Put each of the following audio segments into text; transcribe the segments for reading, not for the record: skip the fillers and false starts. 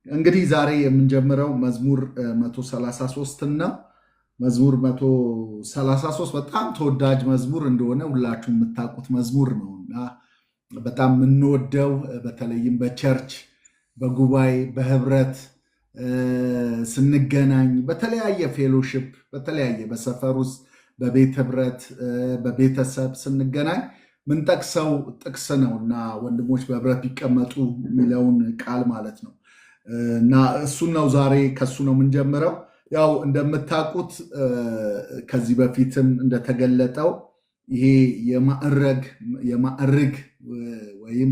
እንግዲህ ዛሬ የምንጀምረው መዝሙር 133 ነው። መዝሙር 133 በጣም ተወዳጅ መዝሙር እንደሆነ ሁላችሁም የምታውቁት መዝሙር ነው እና በጣም የምንወደው በተለይም በቸርች በጉባኤ በህብረት ስንገናኝ በተለያየ ፌሎሺፕ በተለያየ በሰፈር ውስጥ በቤት ህብረት በቤተሰብ ስንገናኝ ምንጠቅሰው ጥቅስ ነው እና ወንድሞች በህብረት ቢቀመጡ የሚለውን ቃል ማለት ነው እና እሱን ነው ዛሬ ከሱ ነው የምንጀምረው። ያው እንደምታውቁት ከዚህ በፊትም እንደተገለጠው ይሄ የማዕረግ ወይም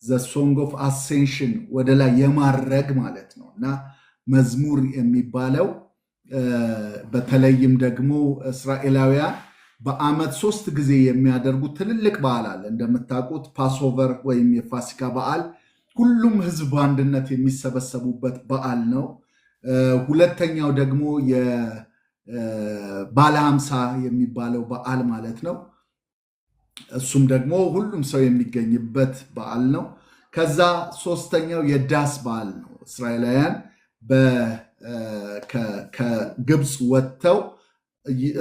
ዘ ሶንግ ኦፍ አሴንሽን ወደ ላይ የማረግ ማለት ነው እና መዝሙር የሚባለው በተለይም ደግሞ እስራኤላውያን በዓመት 3 ጊዜ የሚያደርጉት ትልልቅ በዓል አለ። እንደምታውቁት ፓስኦቨር ወይም የፋሲካ በዓል ሁሉም ህዝብ በአንድነት የሚሰበሰቡበት በዓል ነው። ሁለተኛው ደግሞ የባለ 50 የሚባለው በዓል ማለት ነው። እሱም ደግሞ ሁሉም ሰው የሚገኝበት በዓል ነው። ከዛ ሶስተኛው የዳስ በዓል ነው። እስራኤላውያን ከግብፅ ወጥተው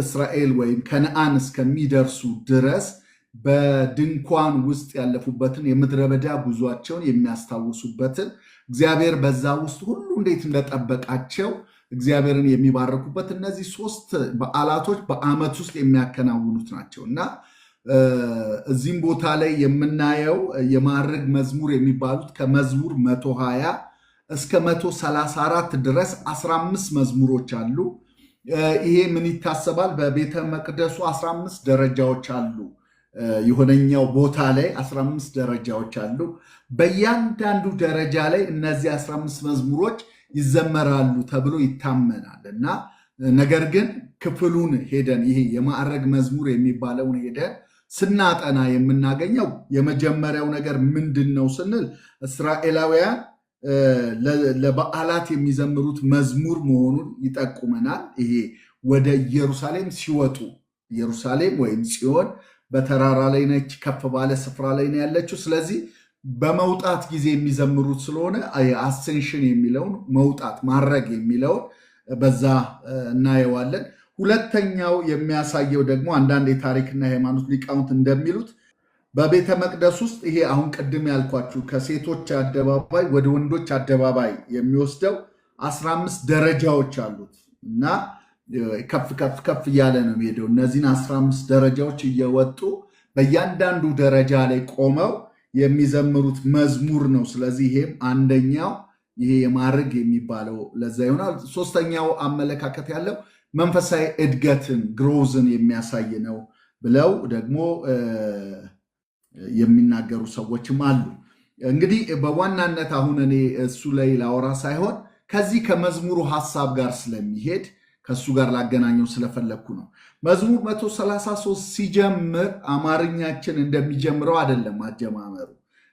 እስራኤል ወይም ከነአን እስከሚደርሱ ድረስ በድንኳን ውስጥ ያለፉበትን የምድረ በዳ ጉዟቸውን የሚያስታውሱበትን እግዚአብሔር በዛ ውስጥ ሁሉ እንዴት እንደጠበቃቸው እግዚአብሔርን የሚባረኩበት እነዚህ 3 በዓላቶች በዓመት ውስጥ የሚያከናውኑት ናቸው እና እዚህም ቦታ ላይ የምናየው የማዕረግ መዝሙር የሚባሉት ከመዝሙር 120 እስከ 134 ድረስ 15 መዝሙሮች አሉ። ይሄ ምን ይታሰባል? በቤተ መቅደሱ 15 ደረጃዎች አሉ። የሆነኛው ቦታ ላይ 15 ደረጃዎች አሉ። በእያንዳንዱ ደረጃ ላይ እነዚህ 15 መዝሙሮች ይዘመራሉ ተብሎ ይታመናል እና ነገር ግን ክፍሉን ሄደን ይሄ የማዕረግ መዝሙር የሚባለውን ሄደን ስናጠና የምናገኘው የመጀመሪያው ነገር ምንድን ነው ስንል እስራኤላውያን ለበዓላት የሚዘምሩት መዝሙር መሆኑን ይጠቁመናል። ይሄ ወደ ኢየሩሳሌም ሲወጡ ኢየሩሳሌም ወይም ጽዮን በተራራ ላይ ነች፣ ከፍ ባለ ስፍራ ላይ ነው ያለችው። ስለዚህ በመውጣት ጊዜ የሚዘምሩት ስለሆነ አሴንሽን የሚለውን መውጣት ማድረግ የሚለውን በዛ እናየዋለን። ሁለተኛው የሚያሳየው ደግሞ አንዳንድ የታሪክና የሃይማኖት ሊቃውንት እንደሚሉት በቤተ መቅደስ ውስጥ ይሄ አሁን ቅድም ያልኳችሁ ከሴቶች አደባባይ ወደ ወንዶች አደባባይ የሚወስደው 15 ደረጃዎች አሉት እና ከፍ ከፍ ከፍ እያለ ነው የሚሄደው። እነዚህን 15 ደረጃዎች እየወጡ በእያንዳንዱ ደረጃ ላይ ቆመው የሚዘምሩት መዝሙር ነው። ስለዚህ ይሄም አንደኛው ይሄ የማዕረግ የሚባለው ለዛ ይሆናል። ሶስተኛው አመለካከት ያለው መንፈሳዊ እድገትን ግሮዝን የሚያሳይ ነው ብለው ደግሞ የሚናገሩ ሰዎችም አሉ። እንግዲህ በዋናነት አሁን እኔ እሱ ላይ ላወራ ሳይሆን ከዚህ ከመዝሙሩ ሐሳብ ጋር ስለሚሄድ ከሱ ጋር ላገናኘው ስለፈለግኩ ነው። መዝሙር 133 ሲጀምር አማርኛችን እንደሚጀምረው አይደለም አጀማመሩ።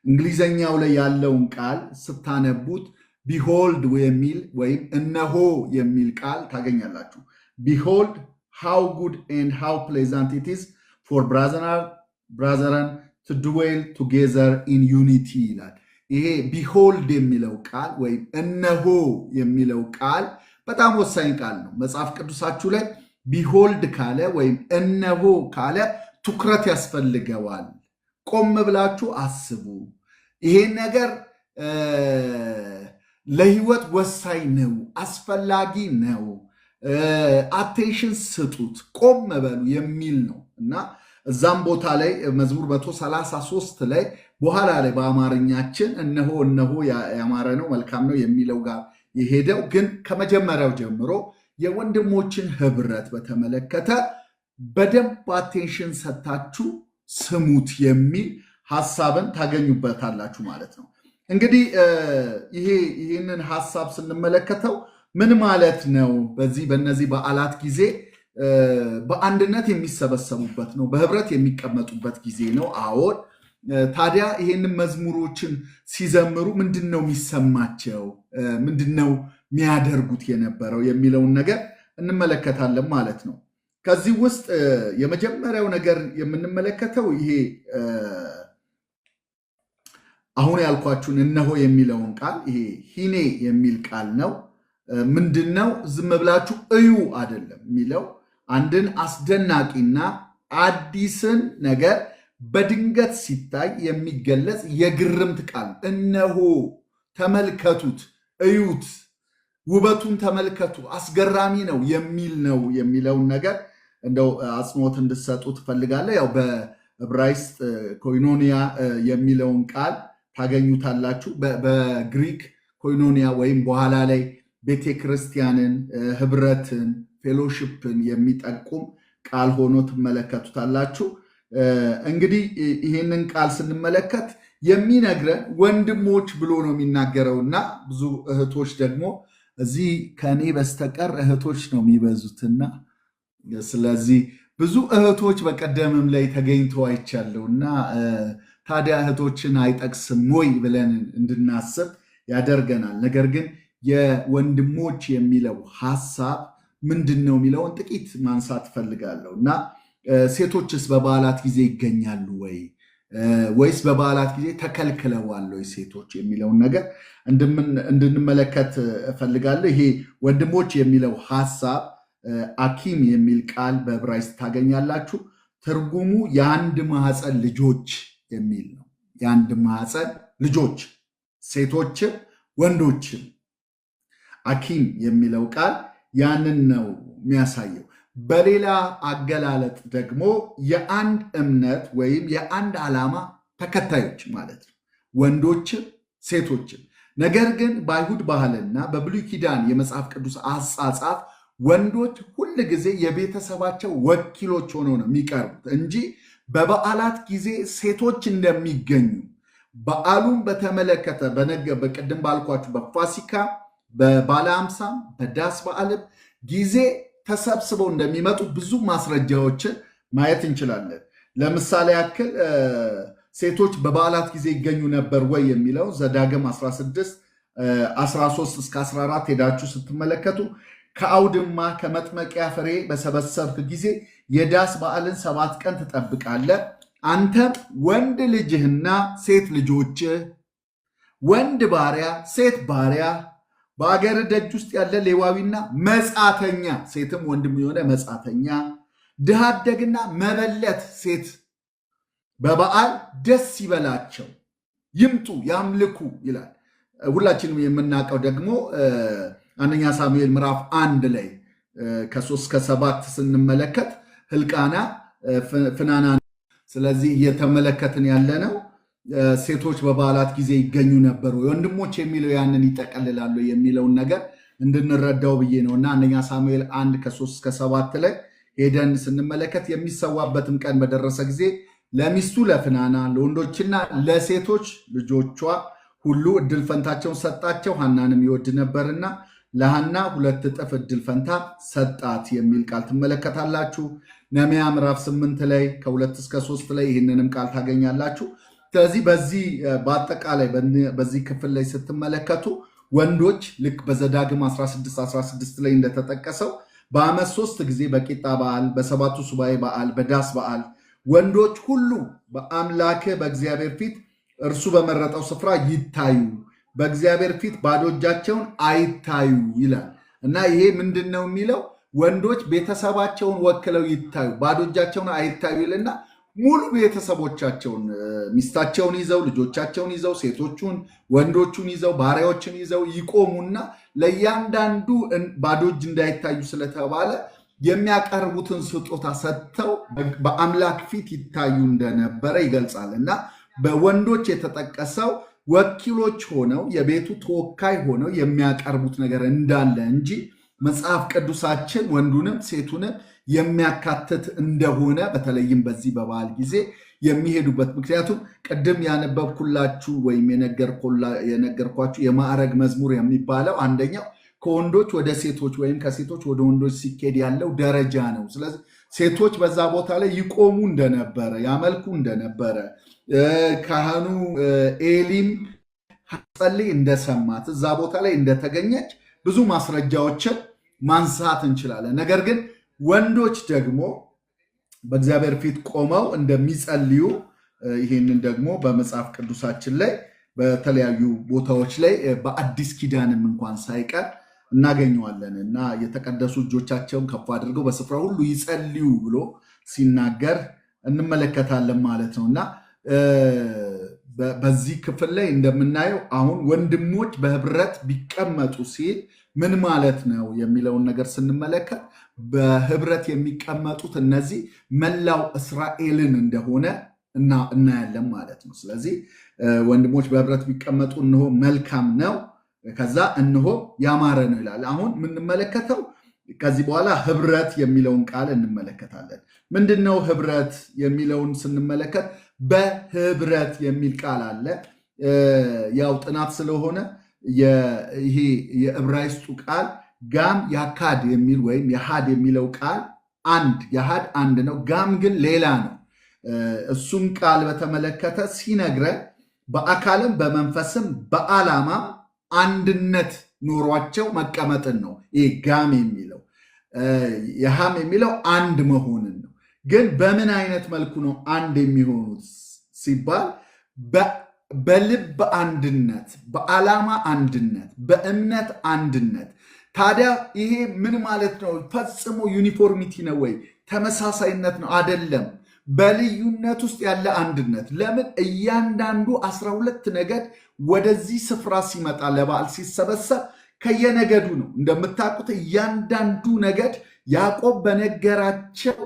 እንግሊዘኛው ላይ ያለውን ቃል ስታነቡት ቢሆልድ የሚል ወይም እነሆ የሚል ቃል ታገኛላችሁ። ቢሆልድ ሃው ጉድ ኤንድ ሃው ፕሌዛንት ኢት ኢዝ ፎር ብራዘርን to dwell together in unity ይላል። ይሄ ቢሆልድ የሚለው ቃል ወይም እነሆ የሚለው ቃል በጣም ወሳኝ ቃል ነው። መጽሐፍ ቅዱሳችሁ ላይ ቢሆልድ ካለ ወይም እነሆ ካለ ትኩረት ያስፈልገዋል። ቆም ብላችሁ አስቡ። ይሄ ነገር ለህይወት ወሳኝ ነው፣ አስፈላጊ ነው፣ አቴንሽን ስጡት፣ ቆም በሉ የሚል ነው እና እዛም ቦታ ላይ መዝሙር 133 ላይ በኋላ ላይ በአማርኛችን እነሆ እነሆ ያማረ ነው መልካም ነው የሚለው ጋር የሄደው ግን ከመጀመሪያው ጀምሮ የወንድሞችን ህብረት በተመለከተ በደንብ አቴንሽን ሰታችሁ ስሙት የሚል ሐሳብን ታገኙበታላችሁ ማለት ነው። እንግዲህ ይህንን ሐሳብ ስንመለከተው ምን ማለት ነው? በእነዚህ በዓላት ጊዜ በአንድነት የሚሰበሰቡበት ነው፣ በህብረት የሚቀመጡበት ጊዜ ነው። አዎን። ታዲያ ይሄንን መዝሙሮችን ሲዘምሩ ምንድን ነው የሚሰማቸው? ምንድን ነው የሚያደርጉት የነበረው የሚለውን ነገር እንመለከታለን ማለት ነው። ከዚህ ውስጥ የመጀመሪያው ነገር የምንመለከተው ይሄ አሁን ያልኳችሁን እነሆ የሚለውን ቃል ይሄ ሂኔ የሚል ቃል ነው። ምንድነው? ዝም ብላችሁ እዩ አይደለም የሚለው አንድን አስደናቂና አዲስን ነገር በድንገት ሲታይ የሚገለጽ የግርምት ቃል እነሆ፣ ተመልከቱት፣ እዩት፣ ውበቱን ተመልከቱ፣ አስገራሚ ነው የሚል ነው የሚለውን ነገር እንደው አጽንኦት እንድትሰጡ ትፈልጋለህ። ያው በዕብራይስጥ ኮይኖኒያ የሚለውን ቃል ታገኙታላችሁ። በግሪክ ኮይኖኒያ ወይም በኋላ ላይ ቤተክርስቲያንን፣ ህብረትን፣ ፌሎሺፕን የሚጠቁም ቃል ሆኖ ትመለከቱታላችሁ። እንግዲህ ይህንን ቃል ስንመለከት የሚነግረን ወንድሞች ብሎ ነው የሚናገረውና ብዙ እህቶች ደግሞ እዚህ ከእኔ በስተቀር እህቶች ነው የሚበዙትና ስለዚህ ብዙ እህቶች በቀደምም ላይ ተገኝተው አይቻለሁና ታዲያ እህቶችን አይጠቅስም ወይ ብለን እንድናስብ ያደርገናል። ነገር ግን የወንድሞች የሚለው ሐሳብ ምንድን ነው የሚለውን ጥቂት ማንሳት እፈልጋለሁ እና ሴቶችስ በበዓላት ጊዜ ይገኛሉ ወይ ወይስ በበዓላት ጊዜ ተከልክለዋል ወይ ሴቶች የሚለውን ነገር እንድንመለከት እፈልጋለሁ። ይሄ ወንድሞች የሚለው ሐሳብ አኪም የሚል ቃል በዕብራይስጥ ታገኛላችሁ። ትርጉሙ የአንድ ማህፀን ልጆች የሚል ነው። የአንድ ማህፀን ልጆች ሴቶችም ወንዶችም። አኪም የሚለው ቃል ያንን ነው የሚያሳየው። በሌላ አገላለጥ ደግሞ የአንድ እምነት ወይም የአንድ ዓላማ ተከታዮች ማለት ነው፣ ወንዶችም ሴቶችም። ነገር ግን በአይሁድ ባህልና በብሉይ ኪዳን የመጽሐፍ ቅዱስ አጻጻፍ ወንዶች ሁል ጊዜ የቤተሰባቸው ወኪሎች ሆነው ነው የሚቀርቡት እንጂ በበዓላት ጊዜ ሴቶች እንደሚገኙ በዓሉን በተመለከተ በቅድም ባልኳችሁ በፋሲካ በባለ ሃምሳ በዳስ በዓልም ጊዜ ተሰብስበው እንደሚመጡ ብዙ ማስረጃዎችን ማየት እንችላለን። ለምሳሌ ያክል ሴቶች በበዓላት ጊዜ ይገኙ ነበር ወይ የሚለው ዘዳግም 16 13 እስከ 14 ሄዳችሁ ስትመለከቱ ከአውድማ ከመጥመቂያ ፍሬ በሰበሰብክ ጊዜ የዳስ በዓልን 7 ቀን ትጠብቃለህ። አንተም ወንድ ልጅህና ሴት ልጆችህ፣ ወንድ ባሪያ ሴት ባሪያ፣ በአገር ደጅ ውስጥ ያለ ሌዋዊና መጻተኛ ሴትም ወንድም የሆነ መጻተኛ፣ ድሃ አደግና መበለት ሴት በበዓል ደስ ይበላቸው ይምጡ ያምልኩ ይላል። ሁላችንም የምናውቀው ደግሞ አንደኛ ሳሙኤል ምዕራፍ 1 ላይ ከ3 ከ7 ስንመለከት ህልቃና ፍናና። ስለዚህ እየተመለከትን ያለነው ሴቶች በበዓላት ጊዜ ይገኙ ነበሩ፣ ወንድሞች የሚለው ያንን ይጠቀልላሉ የሚለውን ነገር እንድንረዳው ብዬ ነው እና አንደኛ ሳሙኤል 1 ከ3 ከ7 ላይ ሄደን ስንመለከት የሚሰዋበትም ቀን በደረሰ ጊዜ ለሚስቱ ለፍናና ለወንዶችና ለሴቶች ልጆቿ ሁሉ እድል ፈንታቸውን ሰጣቸው። ሐናንም ይወድ ነበርና ለሐና 2 እጥፍ እድል ፈንታ ሰጣት የሚል ቃል ትመለከታላችሁ። ነህምያ ምዕራፍ 8 ላይ ከ2 እስከ 3 ላይ ይህንንም ቃል ታገኛላችሁ። ስለዚህ በዚህ በአጠቃላይ በዚህ ክፍል ላይ ስትመለከቱ ወንዶች ልክ በዘዳግም 16 ላይ እንደተጠቀሰው በዓመት 3 ጊዜ በቂጣ በዓል፣ በሰባቱ ሱባኤ በዓል፣ በዳስ በዓል ወንዶች ሁሉ በአምላክ በእግዚአብሔር ፊት እርሱ በመረጠው ስፍራ ይታዩ፣ በእግዚአብሔር ፊት ባዶ እጃቸውን አይታዩ ይላል እና ይሄ ምንድን ነው የሚለው? ወንዶች ቤተሰባቸውን ወክለው ይታዩ፣ ባዶ እጃቸውን አይታዩ ይልና ሙሉ ቤተሰቦቻቸውን ሚስታቸውን ይዘው ልጆቻቸውን ይዘው ሴቶቹን ወንዶቹን ይዘው ባሪያዎችን ይዘው ይቆሙና ለእያንዳንዱ ባዶ እጅ እንዳይታዩ ስለተባለ የሚያቀርቡትን ስጦታ ሰጥተው በአምላክ ፊት ይታዩ እንደነበረ ይገልጻል እና በወንዶች የተጠቀሰው ወኪሎች ሆነው የቤቱ ተወካይ ሆነው የሚያቀርቡት ነገር እንዳለ እንጂ መጽሐፍ ቅዱሳችን ወንዱንም ሴቱንም የሚያካትት እንደሆነ በተለይም በዚህ በበዓል ጊዜ የሚሄዱበት ምክንያቱም ቅድም ያነበብኩላችሁ ወይም የነገርኳችሁ የማዕረግ መዝሙር የሚባለው አንደኛው ከወንዶች ወደ ሴቶች ወይም ከሴቶች ወደ ወንዶች ሲኬድ ያለው ደረጃ ነው። ስለዚህ ሴቶች በዛ ቦታ ላይ ይቆሙ እንደነበረ ያመልኩ እንደነበረ ካህኑ ኤሊም ጸልይ እንደሰማት እዛ ቦታ ላይ እንደተገኘች ብዙ ማስረጃዎችን ማንሳት እንችላለን። ነገር ግን ወንዶች ደግሞ በእግዚአብሔር ፊት ቆመው እንደሚጸልዩ ይህንን ደግሞ በመጽሐፍ ቅዱሳችን ላይ በተለያዩ ቦታዎች ላይ በአዲስ ኪዳንም እንኳን ሳይቀር እናገኘዋለን እና የተቀደሱ እጆቻቸውን ከፍ አድርገው በስፍራ ሁሉ ይጸልዩ ብሎ ሲናገር እንመለከታለን ማለት ነው እና በዚህ ክፍል ላይ እንደምናየው አሁን ወንድሞች በህብረት ቢቀመጡ ሲል ምን ማለት ነው የሚለውን ነገር ስንመለከት በህብረት የሚቀመጡት እነዚህ መላው እስራኤልን እንደሆነ እናያለን ማለት ነው። ስለዚህ ወንድሞች በህብረት ቢቀመጡ እነሆ መልካም ነው፣ ከዛ እነሆ ያማረ ነው ይላል። አሁን የምንመለከተው ከዚህ በኋላ ህብረት የሚለውን ቃል እንመለከታለን። ምንድነው ህብረት የሚለውን ስንመለከት በህብረት የሚል ቃል አለ። ያው ጥናት ስለሆነ ይሄ የዕብራይስጡ ቃል ጋም ያካድ የሚል ወይም የሃድ የሚለው ቃል አንድ የሃድ አንድ ነው፣ ጋም ግን ሌላ ነው። እሱም ቃል በተመለከተ ሲነግረን በአካልም በመንፈስም በዓላማም አንድነት ኖሯቸው መቀመጥን ነው። ይሄ ጋም የሚለው የሃም የሚለው አንድ መሆንን ነው። ግን በምን አይነት መልኩ ነው አንድ የሚሆኑት ሲባል በልብ አንድነት፣ በዓላማ አንድነት፣ በእምነት አንድነት። ታዲያ ይሄ ምን ማለት ነው? ፈጽሞ ዩኒፎርሚቲ ነው ወይ ተመሳሳይነት ነው? አይደለም። በልዩነት ውስጥ ያለ አንድነት። ለምን? እያንዳንዱ 12 ነገድ ወደዚህ ስፍራ ሲመጣ ለበዓል ሲሰበሰብ ከየነገዱ ነው። እንደምታውቁት እያንዳንዱ ነገድ ያዕቆብ በነገራቸው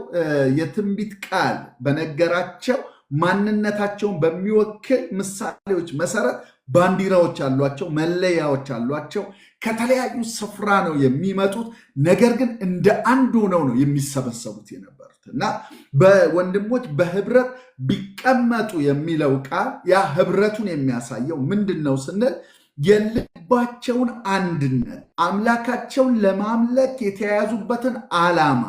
የትንቢት ቃል በነገራቸው ማንነታቸውን በሚወክል ምሳሌዎች መሰረት ባንዲራዎች አሏቸው፣ መለያዎች አሏቸው። ከተለያዩ ስፍራ ነው የሚመጡት፣ ነገር ግን እንደ አንድ ሆነው ነው የሚሰበሰቡት የነበሩት እና በወንድሞች በህብረት ቢቀመጡ የሚለው ቃል ያ ህብረቱን የሚያሳየው ምንድን ነው ስንል የልባቸውን አንድነት፣ አምላካቸውን ለማምለክ የተያያዙበትን ዓላማ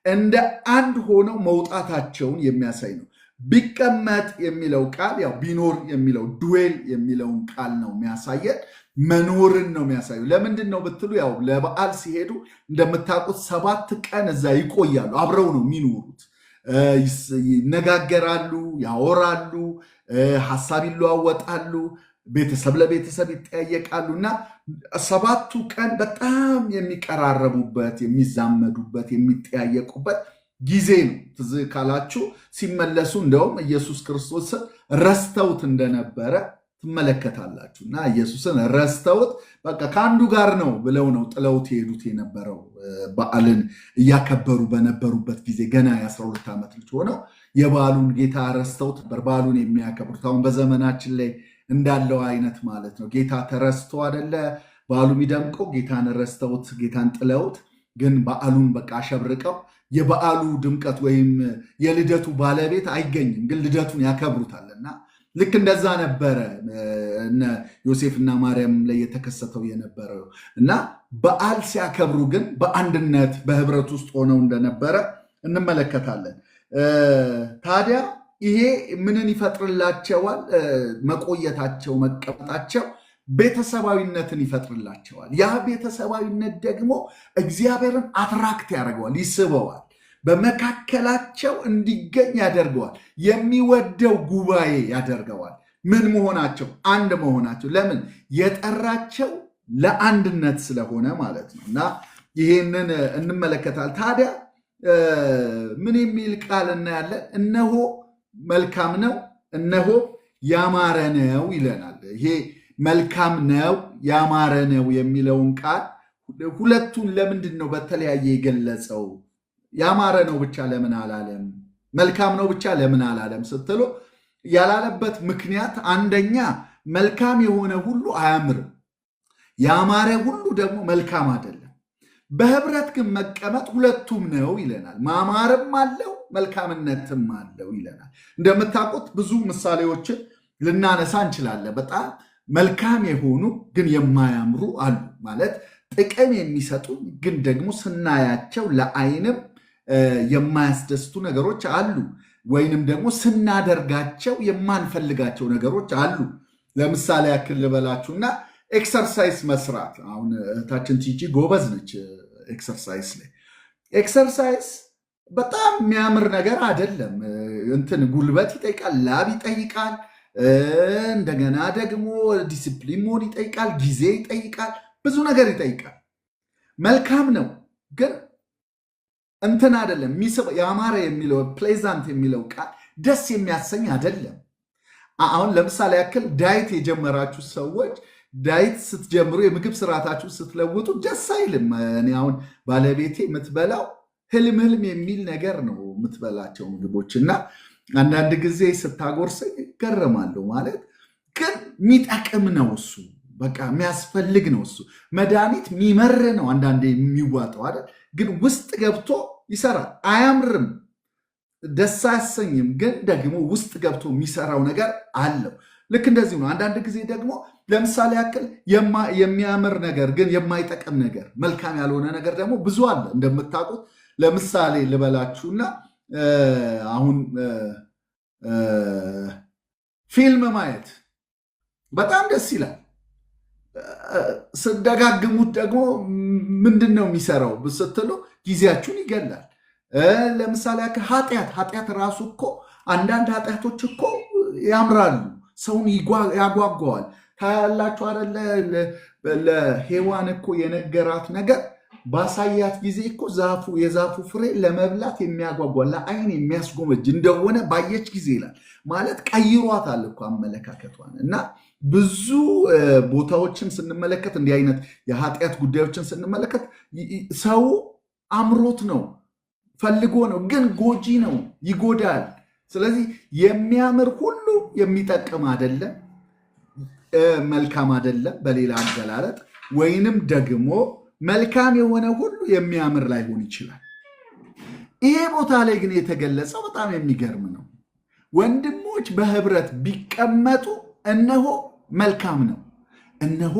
እንደ አንድ ሆነው መውጣታቸውን የሚያሳይ ነው። ቢቀመጥ የሚለው ቃል ያው ቢኖር የሚለው ዱዌል የሚለውን ቃል ነው የሚያሳየን፣ መኖርን ነው የሚያሳዩ። ለምንድን ነው ብትሉ ያው ለበዓል ሲሄዱ እንደምታውቁት 7 ቀን እዛ ይቆያሉ። አብረው ነው የሚኖሩት። ይነጋገራሉ፣ ያወራሉ፣ ሀሳብ ይለዋወጣሉ፣ ቤተሰብ ለቤተሰብ ይጠያየቃሉ እና 7ቱ ቀን በጣም የሚቀራረቡበት፣ የሚዛመዱበት፣ የሚጠያየቁበት ጊዜ ነው። ትዝ ካላችሁ ሲመለሱ እንደውም ኢየሱስ ክርስቶስን ረስተውት እንደነበረ ትመለከታላችሁ እና ኢየሱስን ረስተውት በቃ ከአንዱ ጋር ነው ብለው ነው ጥለውት የሄዱት የነበረው። በዓልን እያከበሩ በነበሩበት ጊዜ ገና የ12 ዓመት ልጅ ሆነው የበዓሉን ጌታ ረስተውት ነበር በዓሉን የሚያከብሩት። አሁን በዘመናችን ላይ እንዳለው አይነት ማለት ነው። ጌታ ተረስቶ አይደለ በዓሉ የሚደምቀው፣ ጌታን ረስተውት ጌታን ጥለውት ግን በዓሉን በቃ አሸብርቀው የበዓሉ ድምቀት ወይም የልደቱ ባለቤት አይገኝም፣ ግን ልደቱን ያከብሩታልና ልክ እንደዛ ነበረ እነ ዮሴፍና ማርያም ላይ የተከሰተው የነበረው እና በዓል ሲያከብሩ ግን በአንድነት በህብረት ውስጥ ሆነው እንደነበረ እንመለከታለን። ታዲያ ይሄ ምንን ይፈጥርላቸዋል? መቆየታቸው፣ መቀመጣቸው ቤተሰባዊነትን ይፈጥርላቸዋል። ያ ቤተሰባዊነት ደግሞ እግዚአብሔርን አትራክት ያደርገዋል፣ ይስበዋል፣ በመካከላቸው እንዲገኝ ያደርገዋል፣ የሚወደው ጉባኤ ያደርገዋል። ምን መሆናቸው? አንድ መሆናቸው። ለምን? የጠራቸው ለአንድነት ስለሆነ ማለት ነው። እና ይሄንን እንመለከታል። ታዲያ ምን የሚል ቃል እናያለን? እነሆ መልካም ነው፣ እነሆ ያማረ ነው ይለናል። ይሄ መልካም ነው ያማረ ነው የሚለውን ቃል ሁለቱን ለምንድን ነው በተለያየ የገለጸው? ያማረ ነው ብቻ ለምን አላለም? መልካም ነው ብቻ ለምን አላለም ስትሉ ያላለበት ምክንያት አንደኛ መልካም የሆነ ሁሉ አያምርም፣ ያማረ ሁሉ ደግሞ መልካም አይደለም። በህብረት ግን መቀመጥ ሁለቱም ነው ይለናል። ማማርም አለው መልካምነትም አለው ይለናል። እንደምታውቁት ብዙ ምሳሌዎችን ልናነሳ እንችላለን። በጣም መልካም የሆኑ ግን የማያምሩ አሉ። ማለት ጥቅም የሚሰጡ ግን ደግሞ ስናያቸው ለዓይንም የማያስደስቱ ነገሮች አሉ። ወይንም ደግሞ ስናደርጋቸው የማንፈልጋቸው ነገሮች አሉ። ለምሳሌ ያክል ልበላችሁና ኤክሰርሳይዝ መስራት። አሁን እህታችን ቲጂ ጎበዝ ነች ኤክሰርሳይዝ ላይ። ኤክሰርሳይዝ በጣም የሚያምር ነገር አይደለም። እንትን ጉልበት ይጠይቃል፣ ላብ ይጠይቃል፣ እንደገና ደግሞ ዲሲፕሊን መሆን ይጠይቃል፣ ጊዜ ይጠይቃል፣ ብዙ ነገር ይጠይቃል። መልካም ነው ግን እንትን አይደለም። ያማረ የሚለው ፕሌዛንት የሚለው ቃል ደስ የሚያሰኝ አይደለም። አሁን ለምሳሌ ያክል ዳይት የጀመራችሁ ሰዎች ዳይት ስትጀምሩ የምግብ ስርዓታችሁ ስትለውጡ ደስ አይልም። እኔ አሁን ባለቤቴ የምትበላው ህልም የሚል ነገር ነው የምትበላቸው ምግቦች እና አንዳንድ ጊዜ ስታጎርሰ ይገረማለሁ። ማለት ግን የሚጠቅም ነው እሱ፣ በቃ የሚያስፈልግ ነው እሱ። መድኃኒት የሚመር ነው አንዳንዴ የሚዋጠው አይደል? ግን ውስጥ ገብቶ ይሰራል። አያምርም፣ ደስ አያሰኝም፣ ግን ደግሞ ውስጥ ገብቶ የሚሰራው ነገር አለው። ልክ እንደዚህ ነው። አንዳንድ ጊዜ ደግሞ ለምሳሌ ያክል የሚያምር ነገር ግን የማይጠቅም ነገር፣ መልካም ያልሆነ ነገር ደግሞ ብዙ አለ እንደምታውቁት። ለምሳሌ ልበላችሁና አሁን ፊልም ማየት በጣም ደስ ይላል። ስደጋግሙት ደግሞ ምንድን ነው የሚሰራው ስትሉ ጊዜያችሁን ይገላል። ለምሳሌ ያክል ኃጢአት ራሱ እኮ አንዳንድ ኃጢአቶች እኮ ያምራሉ፣ ሰውን ያጓጓዋል። ታያላችሁ አይደለ? ለሔዋን እኮ የነገራት ነገር ባሳያት ጊዜ እኮ የዛፉ ፍሬ ለመብላት የሚያጓጓ ለዓይን የሚያስጎመጅ እንደሆነ ባየች ጊዜ ይላል። ማለት ቀይሯታል እኮ አመለካከቷን። እና ብዙ ቦታዎችን ስንመለከት እንዲህ አይነት የኃጢአት ጉዳዮችን ስንመለከት ሰው አምሮት ነው ፈልጎ ነው፣ ግን ጎጂ ነው፣ ይጎዳል። ስለዚህ የሚያምር ሁሉ የሚጠቅም አይደለም፣ መልካም አይደለም በሌላ አገላለጥ፣ ወይንም ደግሞ መልካም የሆነ ሁሉ የሚያምር ላይሆን ይችላል። ይሄ ቦታ ላይ ግን የተገለጸው በጣም የሚገርም ነው። ወንድሞች በህብረት ቢቀመጡ እነሆ መልካም ነው፣ እነሆ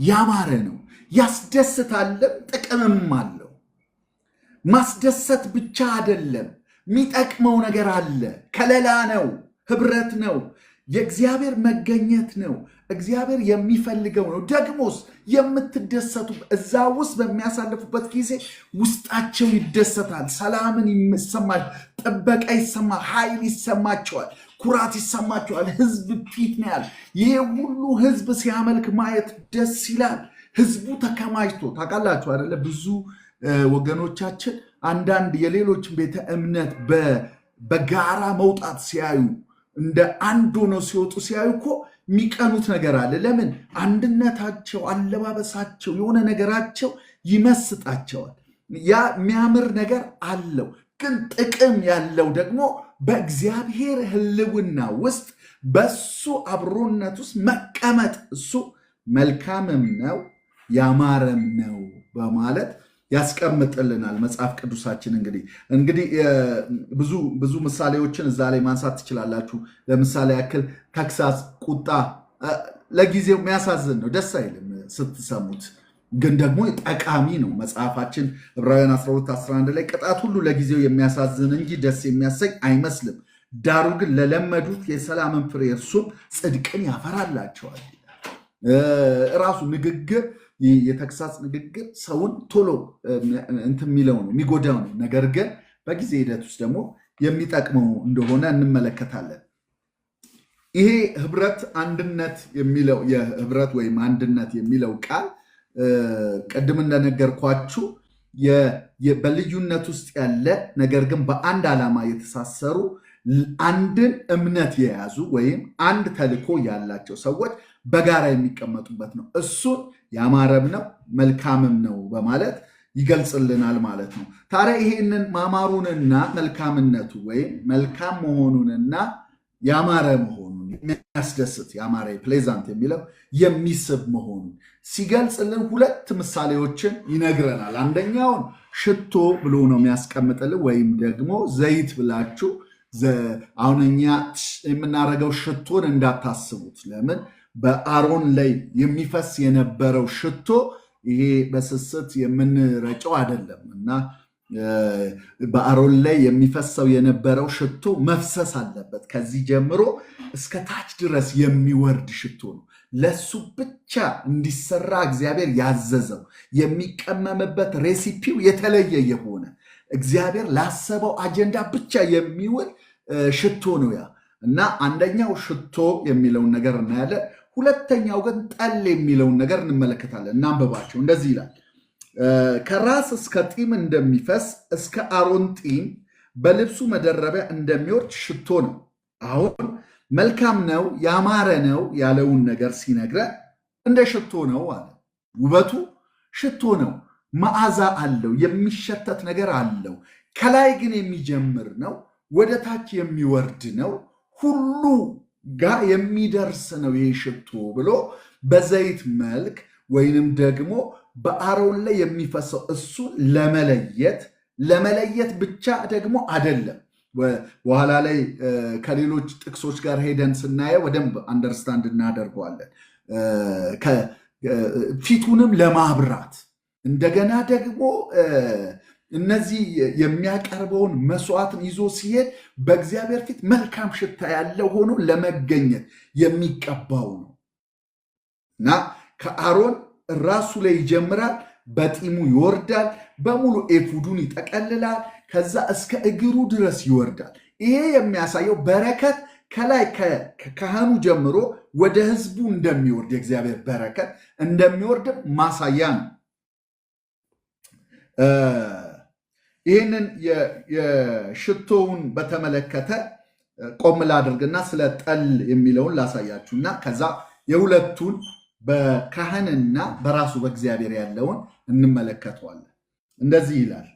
ያማረ ነው፣ ያስደስታልም፣ ጥቅምም አለው። ማስደሰት ብቻ አይደለም፣ የሚጠቅመው ነገር አለ። ከለላ ነው፣ ህብረት ነው፣ የእግዚአብሔር መገኘት ነው፣ እግዚአብሔር የሚፈልገው ነው። ደግሞስ የምትደሰቱ እዛ ውስጥ በሚያሳልፉበት ጊዜ ውስጣቸው ይደሰታል፣ ሰላምን ይሰማል፣ ጥበቃ ይሰማል፣ ኃይል ይሰማቸዋል፣ ኩራት ይሰማቸዋል። ህዝብ ፊት ነው ያለ። ይሄ ሁሉ ህዝብ ሲያመልክ ማየት ደስ ይላል። ህዝቡ ተከማችቶ ታውቃላችሁ አይደለ? ብዙ ወገኖቻችን አንዳንድ የሌሎች ቤተ እምነት በጋራ መውጣት ሲያዩ እንደ አንድ ሆነው ሲወጡ ሲያዩ እኮ የሚቀኑት ነገር አለ። ለምን? አንድነታቸው፣ አለባበሳቸው፣ የሆነ ነገራቸው ይመስጣቸዋል። ያ የሚያምር ነገር አለው። ግን ጥቅም ያለው ደግሞ በእግዚአብሔር ህልውና ውስጥ በሱ አብሮነት ውስጥ መቀመጥ፣ እሱ መልካምም ነው ያማረም ነው በማለት ያስቀምጥልናል መጽሐፍ ቅዱሳችን። እንግዲህ ብዙ ምሳሌዎችን እዛ ላይ ማንሳት ትችላላችሁ። ለምሳሌ ያክል ተግሳጽ፣ ቁጣ ለጊዜው የሚያሳዝን ነው፣ ደስ አይልም ስትሰሙት፣ ግን ደግሞ ጠቃሚ ነው። መጽሐፋችን ዕብራውያን 12:11 ላይ ቅጣት ሁሉ ለጊዜው የሚያሳዝን እንጂ ደስ የሚያሰኝ አይመስልም፣ ዳሩ ግን ለለመዱት የሰላምን ፍሬ እርሱም ጽድቅን ያፈራላቸዋል። ራሱ ንግግር፣ የተግሳጽ ንግግር ሰውን ቶሎ እንትን የሚለው ነው፣ የሚጎዳው ነው። ነገር ግን በጊዜ ሂደት ውስጥ ደግሞ የሚጠቅመው እንደሆነ እንመለከታለን። ይሄ ህብረት፣ አንድነት የሚለው የህብረት ወይም አንድነት የሚለው ቃል ቅድም እንደነገርኳችሁ በልዩነት ውስጥ ያለ ነገር ግን በአንድ ዓላማ የተሳሰሩ አንድን እምነት የያዙ ወይም አንድ ተልዕኮ ያላቸው ሰዎች በጋራ የሚቀመጡበት ነው። እሱን ያማረም ነው መልካምም ነው በማለት ይገልጽልናል ማለት ነው። ታዲያ ይሄንን ማማሩንና መልካምነቱ ወይም መልካም መሆኑንና ያማረ መሆኑን የሚያስደስት ያማረ ፕሌዛንት የሚለው የሚስብ መሆኑን ሲገልጽልን ሁለት ምሳሌዎችን ይነግረናል። አንደኛውን ሽቶ ብሎ ነው የሚያስቀምጥልን፣ ወይም ደግሞ ዘይት ብላችሁ አሁን እኛ የምናደርገው ሽቶን እንዳታስቡት። ለምን? በአሮን ላይ የሚፈስ የነበረው ሽቶ ይሄ በስስት የምንረጨው አይደለም እና በአሮን ላይ የሚፈሰው የነበረው ሽቶ መፍሰስ አለበት። ከዚህ ጀምሮ እስከ ታች ድረስ የሚወርድ ሽቶ ነው። ለሱ ብቻ እንዲሰራ እግዚአብሔር ያዘዘው የሚቀመምበት ሬሲፒው የተለየ የሆነ እግዚአብሔር ላሰበው አጀንዳ ብቻ የሚውል ሽቶ ነው ያ እና አንደኛው ሽቶ የሚለውን ነገር እናያለን። ሁለተኛው ግን ጠል የሚለውን ነገር እንመለከታለን። እናንብባቸው። እንደዚህ ይላል፣ ከራስ እስከ ጢም እንደሚፈስ እስከ አሮን ጢም በልብሱ መደረቢያ እንደሚወርድ ሽቶ ነው። አሁን መልካም ነው ያማረ ነው ያለውን ነገር ሲነግረን እንደ ሽቶ ነው አለ። ውበቱ ሽቶ ነው፣ መዓዛ አለው፣ የሚሸተት ነገር አለው። ከላይ ግን የሚጀምር ነው፣ ወደ ታች የሚወርድ ነው፣ ሁሉ ጋር የሚደርስ ነው ይህ ሽቶ ብሎ በዘይት መልክ ወይንም ደግሞ በአሮን ላይ የሚፈሰው እሱ ለመለየት ብቻ ደግሞ አይደለም። በኋላ ላይ ከሌሎች ጥቅሶች ጋር ሄደን ስናየው በደንብ አንደርስታንድ እናደርገዋለን። ፊቱንም ለማብራት እንደገና ደግሞ እነዚህ የሚያቀርበውን መስዋዕትን ይዞ ሲሄድ በእግዚአብሔር ፊት መልካም ሽታ ያለው ሆኖ ለመገኘት የሚቀባው ነው እና ከአሮን ራሱ ላይ ይጀምራል፣ በጢሙ ይወርዳል፣ በሙሉ ኤፉዱን ይጠቀልላል፣ ከዛ እስከ እግሩ ድረስ ይወርዳል። ይሄ የሚያሳየው በረከት ከላይ ከካህኑ ጀምሮ ወደ ህዝቡ እንደሚወርድ የእግዚአብሔር በረከት እንደሚወርድ ማሳያ ነው። ይህንን የሽቶውን በተመለከተ ቆም ላድርግና ስለ ጠል የሚለውን ላሳያችሁና ከዛ የሁለቱን በካህንና በራሱ በእግዚአብሔር ያለውን እንመለከተዋለን። እንደዚህ ይላል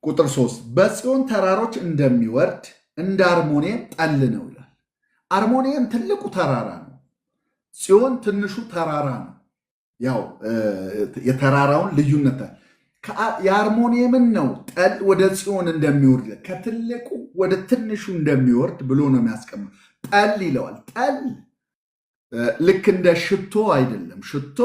ቁጥር 3 በጽዮን ተራሮች እንደሚወርድ እንደ አርሞንኤም ጠል ነው ይላል። አርሞንኤም ትልቁ ተራራ ነው፣ ጽዮን ትንሹ ተራራ ነው። ያው የተራራውን ልዩነት የአርሞንኤምን ነው ጠል ወደ ጽዮን እንደሚወርድ ከትልቁ ወደ ትንሹ እንደሚወርድ ብሎ ነው የሚያስቀምጥ። ጠል ይለዋል። ጠል ልክ እንደ ሽቶ አይደለም። ሽቶ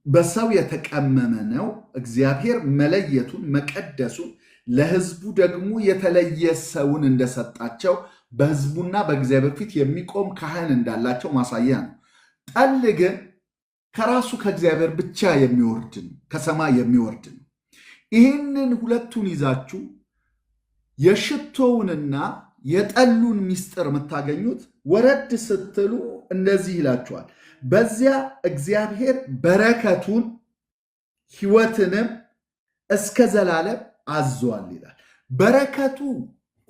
በሰው የተቀመመ ነው። እግዚአብሔር መለየቱን መቀደሱን ለህዝቡ ደግሞ የተለየ ሰውን እንደሰጣቸው በህዝቡና በእግዚአብሔር ፊት የሚቆም ካህን እንዳላቸው ማሳያ ነው። ጠል ግን ከራሱ ከእግዚአብሔር ብቻ የሚወርድ ነው፣ ከሰማይ የሚወርድ ነው። ይህንን ሁለቱን ይዛችሁ የሽቶውንና የጠሉን ምስጢር የምታገኙት ወረድ ስትሉ እንደዚህ ይላችኋል። በዚያ እግዚአብሔር በረከቱን ሕይወትንም እስከ ዘላለም አዟል ይላል። በረከቱ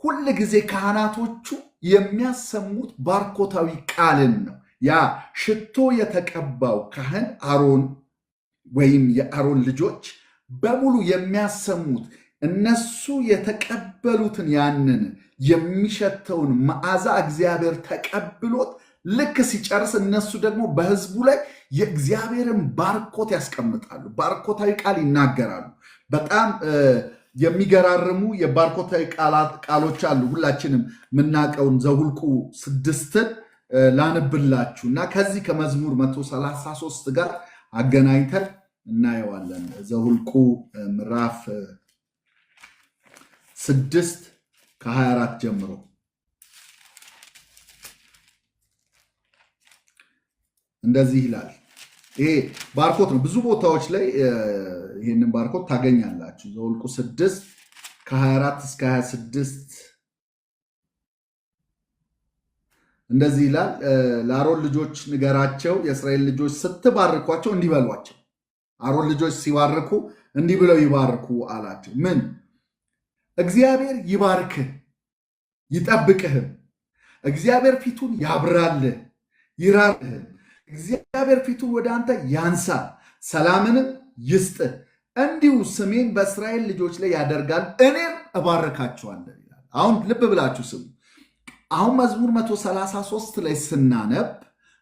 ሁል ጊዜ ካህናቶቹ የሚያሰሙት ባርኮታዊ ቃልን ነው። ያ ሽቶ የተቀባው ካህን አሮን ወይም የአሮን ልጆች በሙሉ የሚያሰሙት እነሱ የተቀበሉትን ያንን የሚሸተውን መዓዛ እግዚአብሔር ተቀብሎት ልክ ሲጨርስ እነሱ ደግሞ በህዝቡ ላይ የእግዚአብሔርን ባርኮት ያስቀምጣሉ። ባርኮታዊ ቃል ይናገራሉ። በጣም የሚገራርሙ የባርኮታዊ ቃሎች አሉ። ሁላችንም የምናውቀውን ዘኍልቍ 6ን ላንብላችሁ እና ከዚህ ከመዝሙር 133 ጋር አገናኝተን እናየዋለን። ዘኍልቍ ምዕራፍ 6 ከ24 ጀምሮ እንደዚህ ይላል። ይሄ ባርኮት ነው። ብዙ ቦታዎች ላይ ይህንን ባርኮት ታገኛላችሁ። ዘኍልቍ 6 ከ24 እስከ 26 እንደዚህ ይላል። ለአሮን ልጆች ንገራቸው፣ የእስራኤል ልጆች ስትባርኳቸው እንዲህ በሏቸው። አሮን ልጆች ሲባርኩ እንዲህ ብለው ይባርኩ አላቸው። ምን? እግዚአብሔር ይባርክህ ይጠብቅህም፣ እግዚአብሔር ፊቱን ያብራልህ ይራርህም፣ እግዚአብሔር ፊቱን ወደ አንተ ያንሳ ሰላምንም ይስጥህ፣ እንዲሁ ስሜን በእስራኤል ልጆች ላይ ያደርጋል፣ እኔም እባርካቸዋለሁ ይላል። አሁን ልብ ብላችሁ ስሙ። አሁን መዝሙር 133 ላይ ስናነብ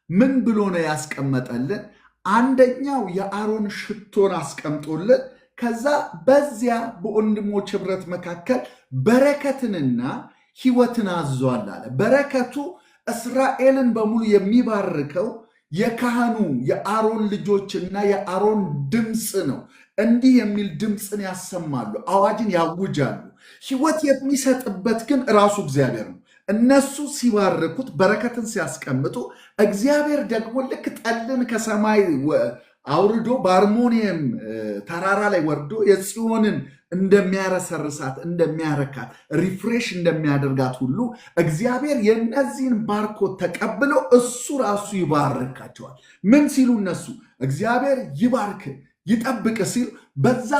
ምን ብሎ ነው ያስቀመጠልን? አንደኛው የአሮን ሽቶን አስቀምጦልን ከዛ በዚያ በወንድሞች ህብረት መካከል በረከትንና ሕይወትን አዟል አለ። በረከቱ እስራኤልን በሙሉ የሚባርከው የካህኑ የአሮን ልጆችና የአሮን ድምፅ ነው። እንዲህ የሚል ድምፅን ያሰማሉ፣ አዋጅን ያውጃሉ። ሕይወት የሚሰጥበት ግን ራሱ እግዚአብሔር ነው። እነሱ ሲባርኩት በረከትን ሲያስቀምጡ፣ እግዚአብሔር ደግሞ ልክ ጠልን ከሰማይ አውርዶ በአርሞንኤም ተራራ ላይ ወርዶ የጽዮንን እንደሚያረሰርሳት እንደሚያረካት ሪፍሬሽ እንደሚያደርጋት ሁሉ እግዚአብሔር የነዚህን ባርኮት ተቀብሎ እሱ ራሱ ይባርካቸዋል። ምን ሲሉ እነሱ እግዚአብሔር ይባርክ ይጠብቅ ሲሉ በዛ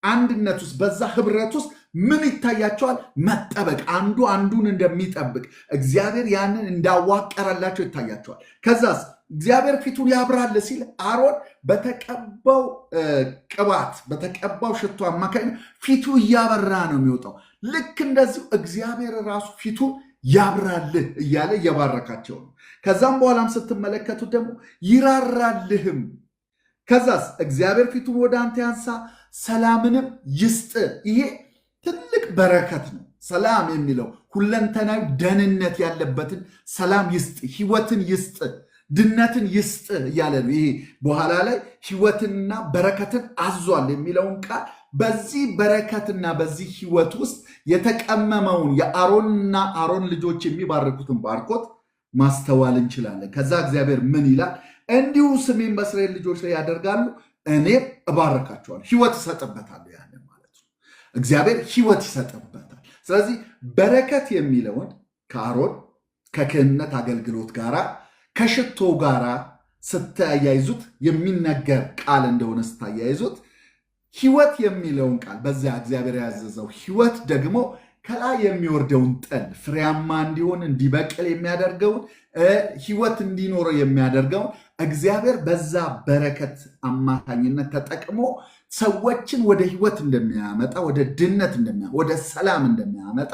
አንድነት ውስጥ በዛ ህብረት ውስጥ ምን ይታያቸዋል? መጠበቅ፣ አንዱ አንዱን እንደሚጠብቅ እግዚአብሔር ያንን እንዳዋቀረላቸው ይታያቸዋል። ከዛስ እግዚአብሔር ፊቱን ያብራል ሲል አሮን በተቀባው ቅባት በተቀባው ሽቶ አማካኝነት ፊቱ እያበራ ነው የሚወጣው። ልክ እንደዚሁ እግዚአብሔር ራሱ ፊቱን ያብራልህ እያለ እየባረካቸው ነው። ከዛም በኋላም ስትመለከቱት ደግሞ ይራራልህም። ከዛስ እግዚአብሔር ፊቱን ወደ አንተ ያንሳ ሰላምንም ይስጥ። ይሄ ትልቅ በረከት ነው። ሰላም የሚለው ሁለንተናዊ ደህንነት ያለበትን ሰላም ይስጥ፣ ህይወትን ይስጥ፣ ድነትን ይስጥ እያለ ነው። ይሄ በኋላ ላይ ህይወትንና በረከትን አዟል የሚለውን ቃል በዚህ በረከትና በዚህ ህይወት ውስጥ የተቀመመውን የአሮንና አሮን ልጆች የሚባርኩትን ባርኮት ማስተዋል እንችላለን። ከዛ እግዚአብሔር ምን ይላል? እንዲሁ ስሜን በእስራኤል ልጆች ላይ ያደርጋሉ፣ እኔም እባርካቸዋለሁ፣ ህይወት ይሰጥበታል። ያንን ማለት ነው እግዚአብሔር ህይወት ይሰጥበታል። ስለዚህ በረከት የሚለውን ከአሮን ከክህነት አገልግሎት ጋራ ከሽቶ ጋራ ስታያይዙት የሚነገር ቃል እንደሆነ ስታያይዙት ህይወት የሚለውን ቃል በዚያ እግዚአብሔር ያዘዘው ህይወት ደግሞ ከላይ የሚወርደውን ጠል ፍሬያማ እንዲሆን እንዲበቅል የሚያደርገውን ህይወት እንዲኖረው የሚያደርገውን እግዚአብሔር በዛ በረከት አማካኝነት ተጠቅሞ ሰዎችን ወደ ህይወት እንደሚያመጣ፣ ወደ ድነት እንደሚያመጣ፣ ወደ ሰላም እንደሚያመጣ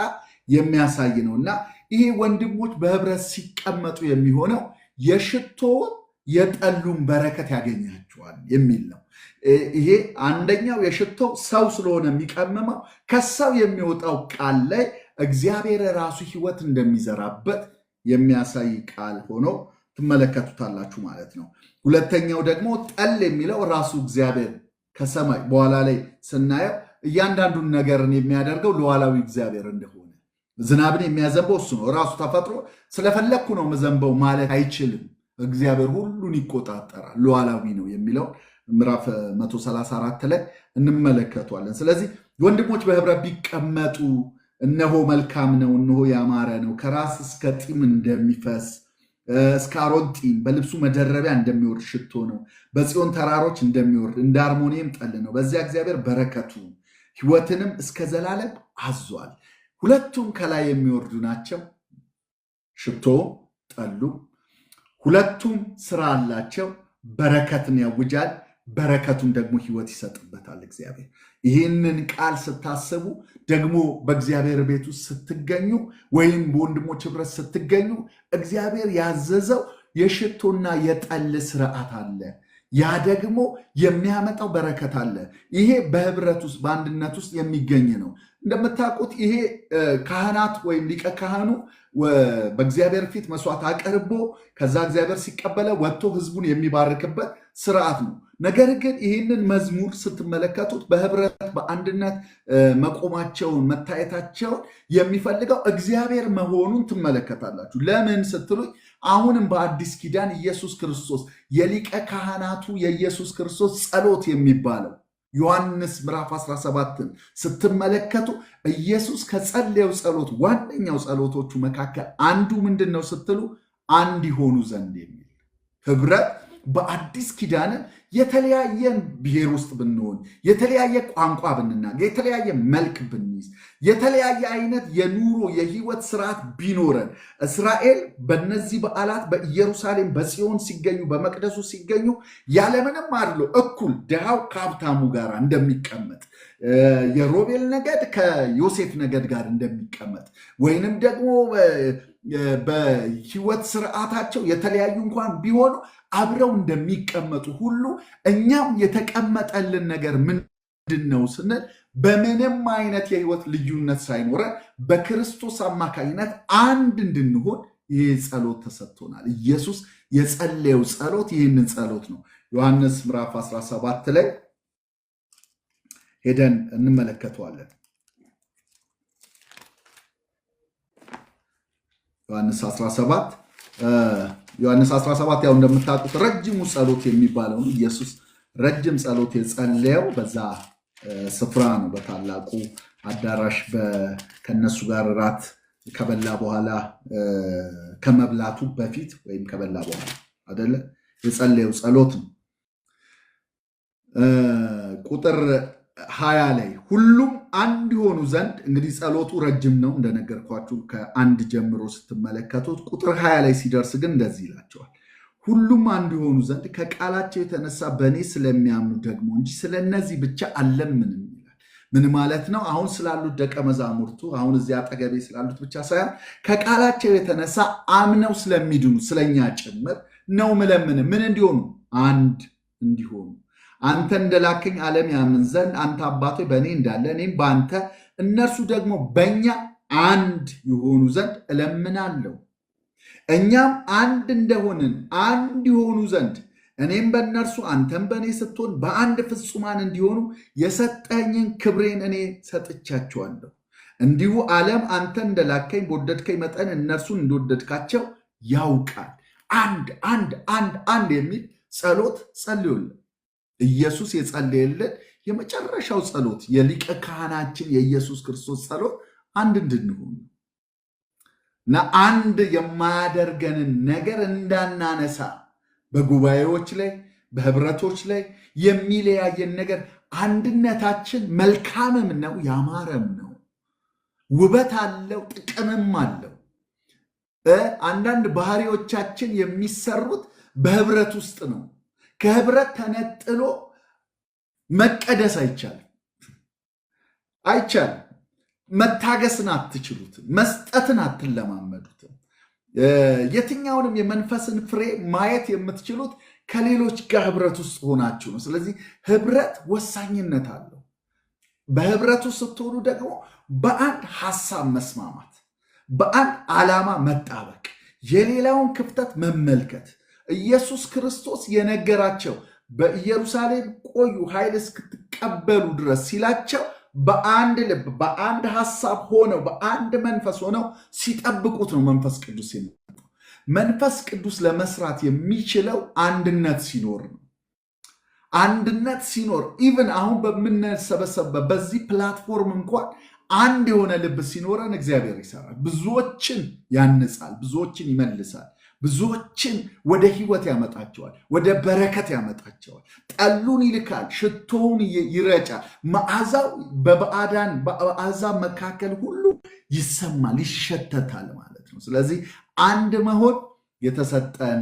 የሚያሳይ ነው እና ይሄ ወንድሞች በህብረት ሲቀመጡ የሚሆነው የሽቶውን የጠሉን በረከት ያገኛቸዋል የሚል ነው። ይሄ አንደኛው የሽቶው ሰው ስለሆነ የሚቀመመው ከሰው የሚወጣው ቃል ላይ እግዚአብሔር ራሱ ህይወት እንደሚዘራበት የሚያሳይ ቃል ሆኖ ትመለከቱታላችሁ ማለት ነው። ሁለተኛው ደግሞ ጠል የሚለው ራሱ እግዚአብሔር ከሰማይ በኋላ ላይ ስናየው እያንዳንዱን ነገርን የሚያደርገው ሉዓላዊ እግዚአብሔር እንደሆነ፣ ዝናብን የሚያዘንበው እሱ ነው። ራሱ ተፈጥሮ ስለፈለግኩ ነው መዘንበው ማለት አይችልም። እግዚአብሔር ሁሉን ይቆጣጠራል፣ ሉዓላዊ ነው የሚለው ምዕራፍ 134 ላይ እንመለከቷለን። ስለዚህ ወንድሞች በህብረት ቢቀመጡ እነሆ መልካም ነው፣ እነሆ ያማረ ነው፣ ከራስ እስከ ጢም እንደሚፈስ እስከ አሮን ጢም በልብሱ መደረቢያ እንደሚወርድ ሽቶ ነው፣ በጽዮን ተራሮች እንደሚወርድ እንደ አርሞኒየም ጠል ነው። በዚያ እግዚአብሔር በረከቱ ህይወትንም እስከ ዘላለም አዟል። ሁለቱም ከላይ የሚወርዱ ናቸው፣ ሽቶ ጠሉ። ሁለቱም ስራ አላቸው። በረከትን ያውጃል፣ በረከቱን ደግሞ ህይወት ይሰጥበታል እግዚአብሔር። ይህንን ቃል ስታስቡ ደግሞ በእግዚአብሔር ቤት ውስጥ ስትገኙ ወይም በወንድሞች ህብረት ስትገኙ እግዚአብሔር ያዘዘው የሽቶና የጠል ስርዓት አለ። ያ ደግሞ የሚያመጣው በረከት አለ። ይሄ በህብረት ውስጥ በአንድነት ውስጥ የሚገኝ ነው። እንደምታውቁት ይሄ ካህናት ወይም ሊቀ ካህኑ በእግዚአብሔር ፊት መስዋዕት አቀርቦ ከዛ እግዚአብሔር ሲቀበለ ወጥቶ ህዝቡን የሚባርክበት ስርዓት ነው። ነገር ግን ይህንን መዝሙር ስትመለከቱት በህብረት በአንድነት መቆማቸውን መታየታቸውን የሚፈልገው እግዚአብሔር መሆኑን ትመለከታላችሁ። ለምን ስትሉ አሁንም በአዲስ ኪዳን ኢየሱስ ክርስቶስ የሊቀ ካህናቱ የኢየሱስ ክርስቶስ ጸሎት የሚባለው ዮሐንስ ምዕራፍ 17ን ስትመለከቱ ኢየሱስ ከጸለየው ጸሎት ዋነኛው ጸሎቶቹ መካከል አንዱ ምንድን ነው ስትሉ አንድ ይሆኑ ዘንድ የሚል ህብረት። በአዲስ ኪዳን የተለያየ ብሔር ውስጥ ብንሆን፣ የተለያየ ቋንቋ ብንናገር፣ የተለያየ መልክ ብንይዝ፣ የተለያየ አይነት የኑሮ የህይወት ስርዓት ቢኖረን እስራኤል በነዚህ በዓላት በኢየሩሳሌም በጽዮን ሲገኙ በመቅደሱ ሲገኙ ያለምንም አድሎ እኩል ድሃው ከሀብታሙ ጋር እንደሚቀመጥ፣ የሮቤል ነገድ ከዮሴፍ ነገድ ጋር እንደሚቀመጥ ወይንም ደግሞ በህይወት ስርዓታቸው የተለያዩ እንኳን ቢሆኑ አብረው እንደሚቀመጡ ሁሉ እኛም የተቀመጠልን ነገር ምንድን ነው ስንል በምንም አይነት የህይወት ልዩነት ሳይኖረን በክርስቶስ አማካኝነት አንድ እንድንሆን ይህ ጸሎት ተሰጥቶናል። ኢየሱስ የጸለየው ጸሎት ይህንን ጸሎት ነው። ዮሐንስ ምዕራፍ 17 ላይ ሄደን እንመለከተዋለን። ዮሐንስ 17 ያው እንደምታውቁት ረጅሙ ጸሎት የሚባለው ኢየሱስ ረጅም ጸሎት የጸለየው በዛ ስፍራ ነው። በታላቁ አዳራሽ ከነሱ ጋር ራት ከበላ በኋላ ከመብላቱ በፊት ወይም ከበላ በኋላ አይደለ የጸለየው ጸሎት ነው። ቁጥር 20 ላይ ሁሉም አንድ ይሆኑ ዘንድ እንግዲህ ጸሎቱ ረጅም ነው እንደነገርኳችሁ ከአንድ ጀምሮ ስትመለከቱት። ቁጥር 20 ላይ ሲደርስ ግን እንደዚህ ይላቸዋል፣ ሁሉም አንድ ይሆኑ ዘንድ ከቃላቸው የተነሳ በእኔ ስለሚያምኑ ደግሞ እንጂ ስለነዚህ ብቻ አልለምንም ይላል። ምን ማለት ነው? አሁን ስላሉት ደቀ መዛሙርቱ አሁን እዚህ አጠገቤ ስላሉት ብቻ ሳይሆን ከቃላቸው የተነሳ አምነው ስለሚድኑ ስለኛ ጭምር ነው ምለምን። ምን እንዲሆኑ? አንድ እንዲሆኑ አንተ እንደላከኝ ዓለም ያምን ዘንድ አንተ አባቴ በእኔ እንዳለ እኔም በአንተ እነርሱ ደግሞ በእኛ አንድ የሆኑ ዘንድ እለምናለሁ። እኛም አንድ እንደሆንን አንድ የሆኑ ዘንድ እኔም በእነርሱ አንተም በእኔ ስትሆን በአንድ ፍጹማን እንዲሆኑ የሰጠኝን ክብሬን እኔ ሰጥቻቸዋለሁ። እንዲሁ ዓለም አንተ እንደላከኝ በወደድከኝ መጠን እነርሱን እንደወደድካቸው ያውቃል። አንድ አንድ አንድ አንድ የሚል ጸሎት ጸልዩልን። ኢየሱስ የጸለየልን የመጨረሻው ጸሎት የሊቀ ካህናችን የኢየሱስ ክርስቶስ ጸሎት አንድ እንድንሆን እና አንድ የማያደርገንን ነገር እንዳናነሳ በጉባኤዎች ላይ በህብረቶች ላይ የሚለያየን ነገር አንድነታችን መልካምም ነው ያማረም ነው፣ ውበት አለው፣ ጥቅምም አለው። አንዳንድ ባህሪዎቻችን የሚሰሩት በህብረት ውስጥ ነው። ከህብረት ተነጥሎ መቀደስ አይቻልም። መታገስን አትችሉትም። መስጠትን አትለማመዱትም። የትኛውንም የመንፈስን ፍሬ ማየት የምትችሉት ከሌሎች ጋር ህብረት ውስጥ ሆናችሁ ነው። ስለዚህ ህብረት ወሳኝነት አለው። በህብረቱ ስትሆኑ ደግሞ በአንድ ሐሳብ መስማማት፣ በአንድ ዓላማ መጣበቅ፣ የሌላውን ክፍተት መመልከት ኢየሱስ ክርስቶስ የነገራቸው በኢየሩሳሌም ቆዩ ኃይል እስክትቀበሉ ድረስ ሲላቸው በአንድ ልብ በአንድ ሐሳብ ሆነው በአንድ መንፈስ ሆነው ሲጠብቁት ነው መንፈስ ቅዱስ የሚመጣው። መንፈስ ቅዱስ ለመስራት የሚችለው አንድነት ሲኖር ነው። አንድነት ሲኖር ኢቭን አሁን በምንሰበሰብበት በዚህ ፕላትፎርም እንኳን አንድ የሆነ ልብ ሲኖረን እግዚአብሔር ይሰራል። ብዙዎችን ያንጻል፣ ብዙዎችን ይመልሳል፣ ብዙዎችን ወደ ህይወት ያመጣቸዋል፣ ወደ በረከት ያመጣቸዋል። ጠሉን ይልካል፣ ሽቶውን ይረጫል። መዓዛው በአሕዛብ መካከል ሁሉ ይሰማል፣ ይሸተታል ማለት ነው። ስለዚህ አንድ መሆን የተሰጠን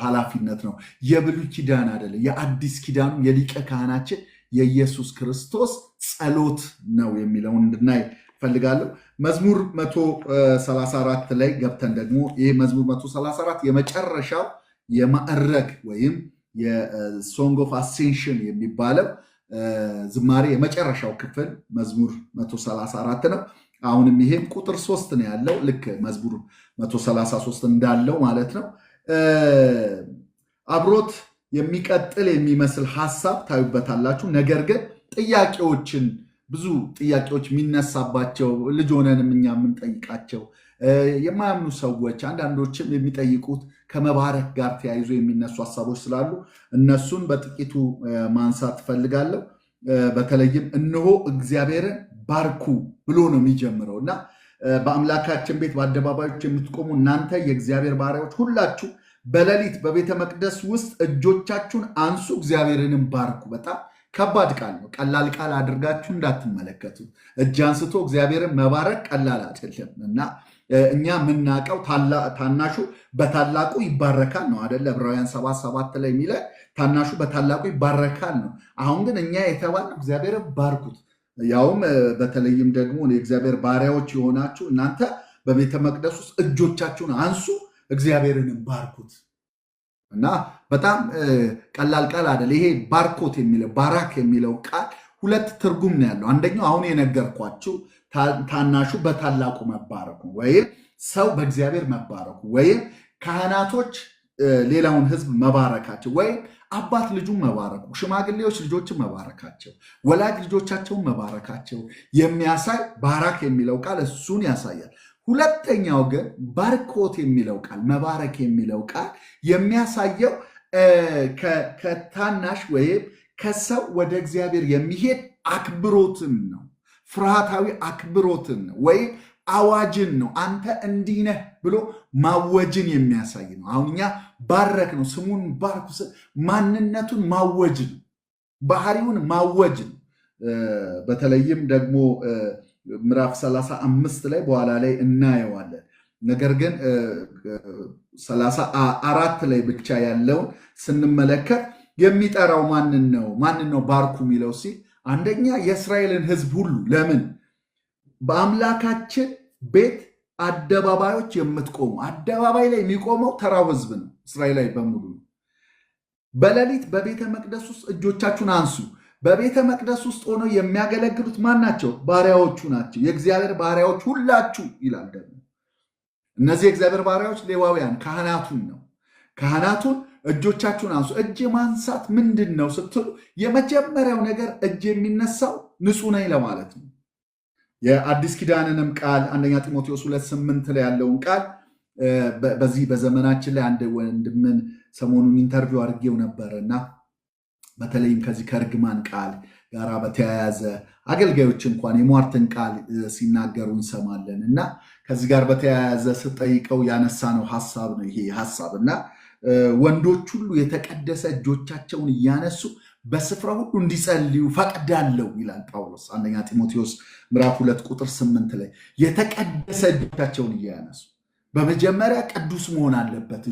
ኃላፊነት ነው። የብሉይ ኪዳን አይደለም፣ የአዲስ ኪዳኑ የሊቀ ካህናችን የኢየሱስ ክርስቶስ ጸሎት ነው የሚለውን እንድናይ ፈልጋለሁ። መዝሙር 134 ላይ ገብተን ደግሞ ይህ መዝሙር 134 የመጨረሻው የማዕረግ ወይም የሶንግ ኦፍ አሴንሽን የሚባለው ዝማሬ የመጨረሻው ክፍል መዝሙር 134 ነው። አሁንም ይሄም ቁጥር 3 ነው ያለው፣ ልክ መዝሙር 133 እንዳለው ማለት ነው። አብሮት የሚቀጥል የሚመስል ሐሳብ ታዩበታላችሁ። ነገር ግን ብዙ ጥያቄዎች የሚነሳባቸው ልጅ ሆነንም እኛ የምንጠይቃቸው የማያምኑ ሰዎች አንዳንዶችም የሚጠይቁት ከመባረክ ጋር ተያይዞ የሚነሱ ሀሳቦች ስላሉ እነሱን በጥቂቱ ማንሳት ትፈልጋለሁ። በተለይም እነሆ እግዚአብሔርን ባርኩ ብሎ ነው የሚጀምረው እና በአምላካችን ቤት በአደባባዮች የምትቆሙ እናንተ የእግዚአብሔር ባሪያዎች ሁላችሁ በሌሊት በቤተ መቅደስ ውስጥ እጆቻችሁን አንሱ፣ እግዚአብሔርንም ባርኩ። በጣም ከባድ ቃል ነው። ቀላል ቃል አድርጋችሁ እንዳትመለከቱ። እጅ አንስቶ እግዚአብሔርን መባረክ ቀላል አይደለም እና እኛ የምናውቀው ታናሹ በታላቁ ይባረካል ነው አደለ? ዕብራውያን 7:7 ላይ የሚለ ታናሹ በታላቁ ይባረካል ነው። አሁን ግን እኛ የተባልነው እግዚአብሔርን ባርኩት። ያውም በተለይም ደግሞ የእግዚአብሔር ባሪያዎች የሆናችሁ እናንተ በቤተ መቅደስ ውስጥ እጆቻችሁን አንሱ፣ እግዚአብሔርንም ባርኩት እና በጣም ቀላል ቃል አይደል። ይሄ ባርኮት የሚለው ባራክ የሚለው ቃል ሁለት ትርጉም ነው ያለው። አንደኛው አሁን የነገርኳችሁ ታናሹ በታላቁ መባረኩ ወይም ሰው በእግዚአብሔር መባረኩ ወይም ካህናቶች ሌላውን ሕዝብ መባረካቸው ወይም አባት ልጁን መባረኩ፣ ሽማግሌዎች ልጆችን መባረካቸው፣ ወላጅ ልጆቻቸውን መባረካቸው የሚያሳይ ባራክ የሚለው ቃል እሱን ያሳያል። ሁለተኛው ግን ባርኮት የሚለው ቃል መባረክ የሚለው ቃል የሚያሳየው ከታናሽ ወይም ከሰው ወደ እግዚአብሔር የሚሄድ አክብሮትን ነው፣ ፍርሃታዊ አክብሮትን ነው ወይም አዋጅን ነው። አንተ እንዲህ ነህ ብሎ ማወጅን የሚያሳይ ነው። አሁን እኛ ባረክ ነው፣ ስሙን ባርኩ፣ ማንነቱን ማወጅ ነው፣ ባህሪውን ማወጅ ነው። በተለይም ደግሞ ምዕራፍ 35 ላይ በኋላ ላይ እናየዋለን። ነገር ግን 34 ላይ ብቻ ያለውን ስንመለከት የሚጠራው ማንን ነው ባርኩ የሚለው ሲል አንደኛ የእስራኤልን ሕዝብ ሁሉ። ለምን? በአምላካችን ቤት አደባባዮች የምትቆሙ፣ አደባባይ ላይ የሚቆመው ተራው ሕዝብ ነው፣ እስራኤላዊ በሙሉ ነው። በሌሊት በቤተ መቅደስ ውስጥ እጆቻችሁን አንሱ። በቤተ መቅደስ ውስጥ ሆነው የሚያገለግሉት ማን ናቸው? ባሪያዎቹ ናቸው። የእግዚአብሔር ባሪያዎች ሁላችሁ ይላል። ደግሞ እነዚህ የእግዚአብሔር ባሪያዎች ሌዋውያን ካህናቱን ነው። ካህናቱን እጆቻችሁን አንሱ። እጅ ማንሳት ምንድን ነው ስትሉ የመጀመሪያው ነገር እጅ የሚነሳው ንጹሕ ነኝ ለማለት ነው። የአዲስ ኪዳንንም ቃል አንደኛ ጢሞቴዎስ 2:8 ላይ ያለውን ቃል በዚህ በዘመናችን ላይ አንድ ወንድምን ሰሞኑን ኢንተርቪው አድርጌው ነበርና በተለይም ከዚህ ከእርግማን ቃል ጋር በተያያዘ አገልጋዮች እንኳን የሟርትን ቃል ሲናገሩ እንሰማለን እና ከዚህ ጋር በተያያዘ ስጠይቀው ያነሳነው ሐሳብ ነው ይሄ ሐሳብ እና ወንዶች ሁሉ የተቀደሰ እጆቻቸውን እያነሱ በስፍራ ሁሉ እንዲጸልዩ ፈቅዳለሁ ይላል ጳውሎስ አንደኛ ጢሞቴዎስ ምዕራፍ 2:8 ላይ የተቀደሰ እጆቻቸውን እያነሱ። በመጀመሪያ ቅዱስ መሆን አለበት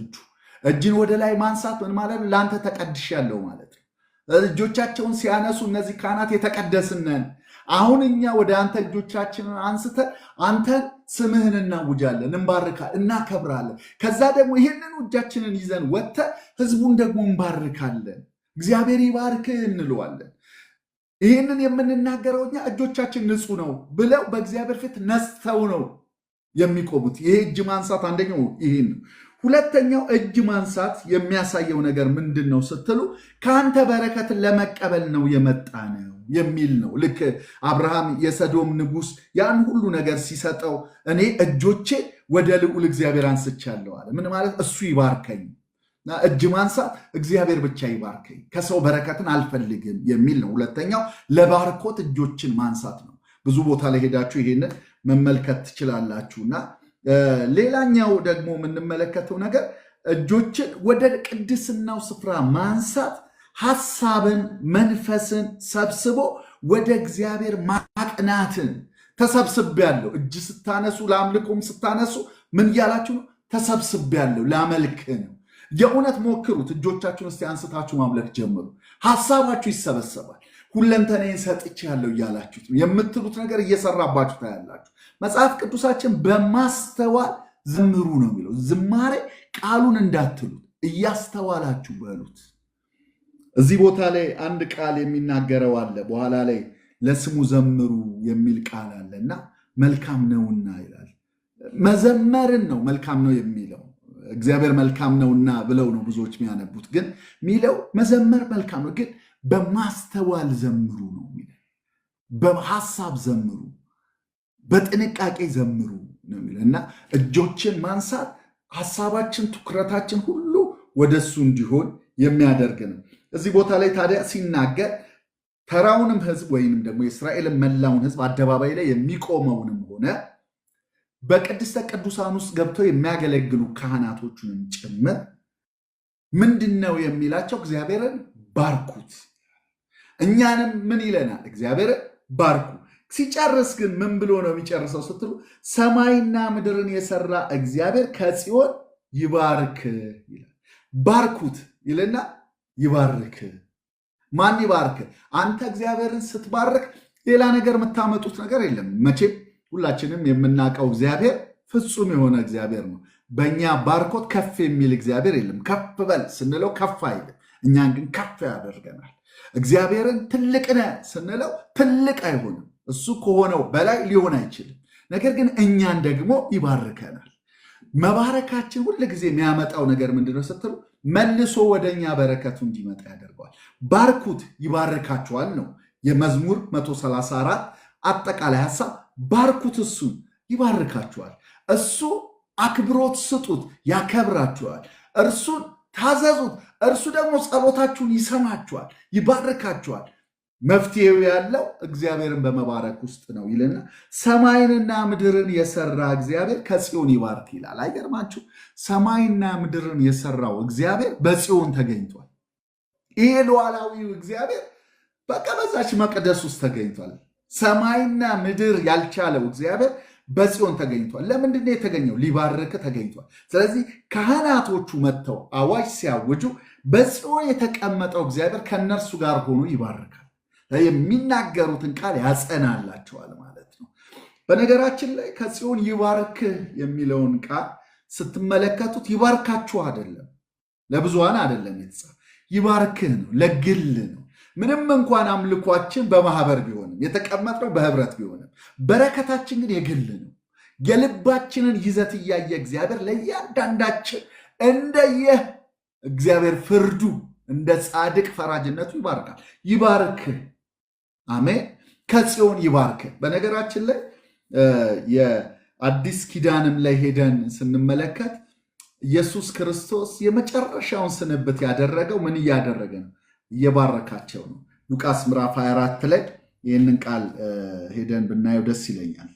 እጅን ወደ ላይ ማንሳት ምን ማለት ነው? ለአንተ ተቀድሻለሁ ማለት ነው። እጆቻቸውን ሲያነሱ እነዚህ ካህናት የተቀደስነን። አሁን እኛ ወደ አንተ እጆቻችንን አንስተን አንተን ስምህን እናውጃለን፣ እንባርካለን፣ እናከብራለን። ከዛ ደግሞ ይህንን እጃችንን ይዘን ወጥተን ህዝቡን ደግሞ እንባርካለን። እግዚአብሔር ይባርክህ እንለዋለን። ይህንን የምንናገረው እኛ እጆቻችን ንጹህ ነው ብለው በእግዚአብሔር ፊት ነስተው ነው የሚቆሙት። ይሄ እጅ ማንሳት አንደኛው ይህን ነው። ሁለተኛው እጅ ማንሳት የሚያሳየው ነገር ምንድን ነው ስትሉ ከአንተ በረከትን ለመቀበል ነው የመጣ ነው የሚል ነው። ልክ አብርሃም የሰዶም ንጉሥ ያን ሁሉ ነገር ሲሰጠው እኔ እጆቼ ወደ ልዑል እግዚአብሔር አንስቻለሁ አለ። ምን ማለት? እሱ ይባርከኝ። እጅ ማንሳት እግዚአብሔር ብቻ ይባርከኝ፣ ከሰው በረከትን አልፈልግም የሚል ነው። ሁለተኛው ለባርኮት እጆችን ማንሳት ነው። ብዙ ቦታ ላይ ሄዳችሁ ይሄንን መመልከት ትችላላችሁና ሌላኛው ደግሞ የምንመለከተው ነገር እጆችን ወደ ቅድስናው ስፍራ ማንሳት ሐሳብን መንፈስን ሰብስቦ ወደ እግዚአብሔር ማቅናትን። ተሰብስቤያለሁ። እጅ ስታነሱ ለአምልኮም ስታነሱ ምን እያላችሁ ነው? ተሰብስቤያለሁ ላመልክ ነው። የእውነት ሞክሩት። እጆቻችሁን እስቲ አንስታችሁ ማምለክ ጀምሩ። ሐሳባችሁ ይሰበሰባል። ሁለንተናዬን ሰጥቻለሁ እያላችሁት የምትሉት ነገር እየሰራባችሁ ታያላችሁ። መጽሐፍ ቅዱሳችን በማስተዋል ዘምሩ ነው የሚለው። ዝማሬ ቃሉን እንዳትሉት እያስተዋላችሁ በሉት። እዚህ ቦታ ላይ አንድ ቃል የሚናገረው አለ። በኋላ ላይ ለስሙ ዘምሩ የሚል ቃል አለ እና መልካም ነውና ይላል። መዘመርን ነው መልካም ነው የሚለው። እግዚአብሔር መልካም ነውና ብለው ነው ብዙዎች የሚያነቡት። ግን የሚለው መዘመር መልካም ነው፣ ግን በማስተዋል ዘምሩ ነው የሚለው። በሐሳብ ዘምሩ፣ በጥንቃቄ ዘምሩ ነው የሚለው እና እጆችን ማንሳት ሐሳባችን፣ ትኩረታችን ሁሉ ወደሱ እንዲሆን የሚያደርግ ነው። እዚህ ቦታ ላይ ታዲያ ሲናገር ተራውንም ሕዝብ ወይንም ደግሞ የእስራኤልን መላውን ሕዝብ አደባባይ ላይ የሚቆመውንም ሆነ በቅድስተ ቅዱሳን ውስጥ ገብተው የሚያገለግሉ ካህናቶቹንም ጭምር ምንድን ነው የሚላቸው? እግዚአብሔርን ባርኩት። እኛንም ምን ይለናል? እግዚአብሔርን ባርኩ። ሲጨርስ ግን ምን ብሎ ነው የሚጨርሰው ስትሉ ሰማይና ምድርን የሰራ እግዚአብሔር ከጽዮን ይባርክ ይላል። ባርኩት ይልና ይባርክ። ማን ይባርክ? አንተ እግዚአብሔርን ስትባርክ ሌላ ነገር የምታመጡት ነገር የለም። መቼም ሁላችንም የምናውቀው እግዚአብሔር ፍጹም የሆነ እግዚአብሔር ነው። በእኛ ባርኮት ከፍ የሚል እግዚአብሔር የለም። ከፍ በል ስንለው ከፍ አይልም፣ እኛን ግን ከፍ ያደርገናል። እግዚአብሔርን ትልቅ ነህ ስንለው ትልቅ አይሆንም፣ እሱ ከሆነው በላይ ሊሆን አይችልም። ነገር ግን እኛን ደግሞ ይባርከናል። መባረካችን ሁል ጊዜ የሚያመጣው ነገር ምንድነው ስትሉ መልሶ ወደ እኛ በረከቱ እንዲመጣ ያደርገዋል። ባርኩት ይባርካችኋል ነው የመዝሙር 134 አጠቃላይ ሐሳብ። ባርኩት፣ እሱን ይባርካችኋል። እሱ አክብሮት ስጡት፣ ያከብራችኋል። እርሱን ታዘዙት፣ እርሱ ደግሞ ጸሎታችሁን ይሰማችኋል፣ ይባርካችኋል። መፍትሄው ያለው እግዚአብሔርን በመባረክ ውስጥ ነው ይልና ሰማይንና ምድርን የሰራ እግዚአብሔር ከጽዮን ይባርክ ይላል። አይገርማችሁ? ሰማይና ምድርን የሰራው እግዚአብሔር በጽዮን ተገኝቷል። ይሄ ሉዓላዊው እግዚአብሔር በቃ በዛች መቅደስ ውስጥ ተገኝቷል። ሰማይና ምድር ያልቻለው እግዚአብሔር በጽዮን ተገኝቷል። ለምንድን ነው የተገኘው? ሊባርክ ተገኝቷል። ስለዚህ ካህናቶቹ መጥተው አዋጅ ሲያውጁ በጽዮን የተቀመጠው እግዚአብሔር ከነርሱ ጋር ሆኖ ይባርካል። የሚናገሩትን ቃል ያጸናላቸዋል ማለት ነው። በነገራችን ላይ ከጽዮን ይባርክ የሚለውን ቃል ስትመለከቱት ይባርካችሁ አይደለም፣ ለብዙሃን አይደለም የተጻፈ ይባርክህ ነው፣ ለግል ነው። ምንም እንኳን አምልኳችን በማህበር ቢሆንም የተቀመጥነው በህብረት ቢሆንም በረከታችን ግን የግል ነው። የልባችንን ይዘት እያየ እግዚአብሔር ለእያንዳንዳችን እንደየ እግዚአብሔር ፍርዱ እንደ ጻድቅ ፈራጅነቱ ይባርካል። ይባርክህ። አሜን። ከጽዮን ይባርክህ። በነገራችን ላይ የአዲስ ኪዳንም ላይ ሄደን ስንመለከት ኢየሱስ ክርስቶስ የመጨረሻውን ስንብት ያደረገው ምን እያደረገ ነው? እየባረካቸው ነው። ሉቃስ ምዕራፍ 24 ላይ ይህንን ቃል ሄደን ብናየው ደስ ይለኛል።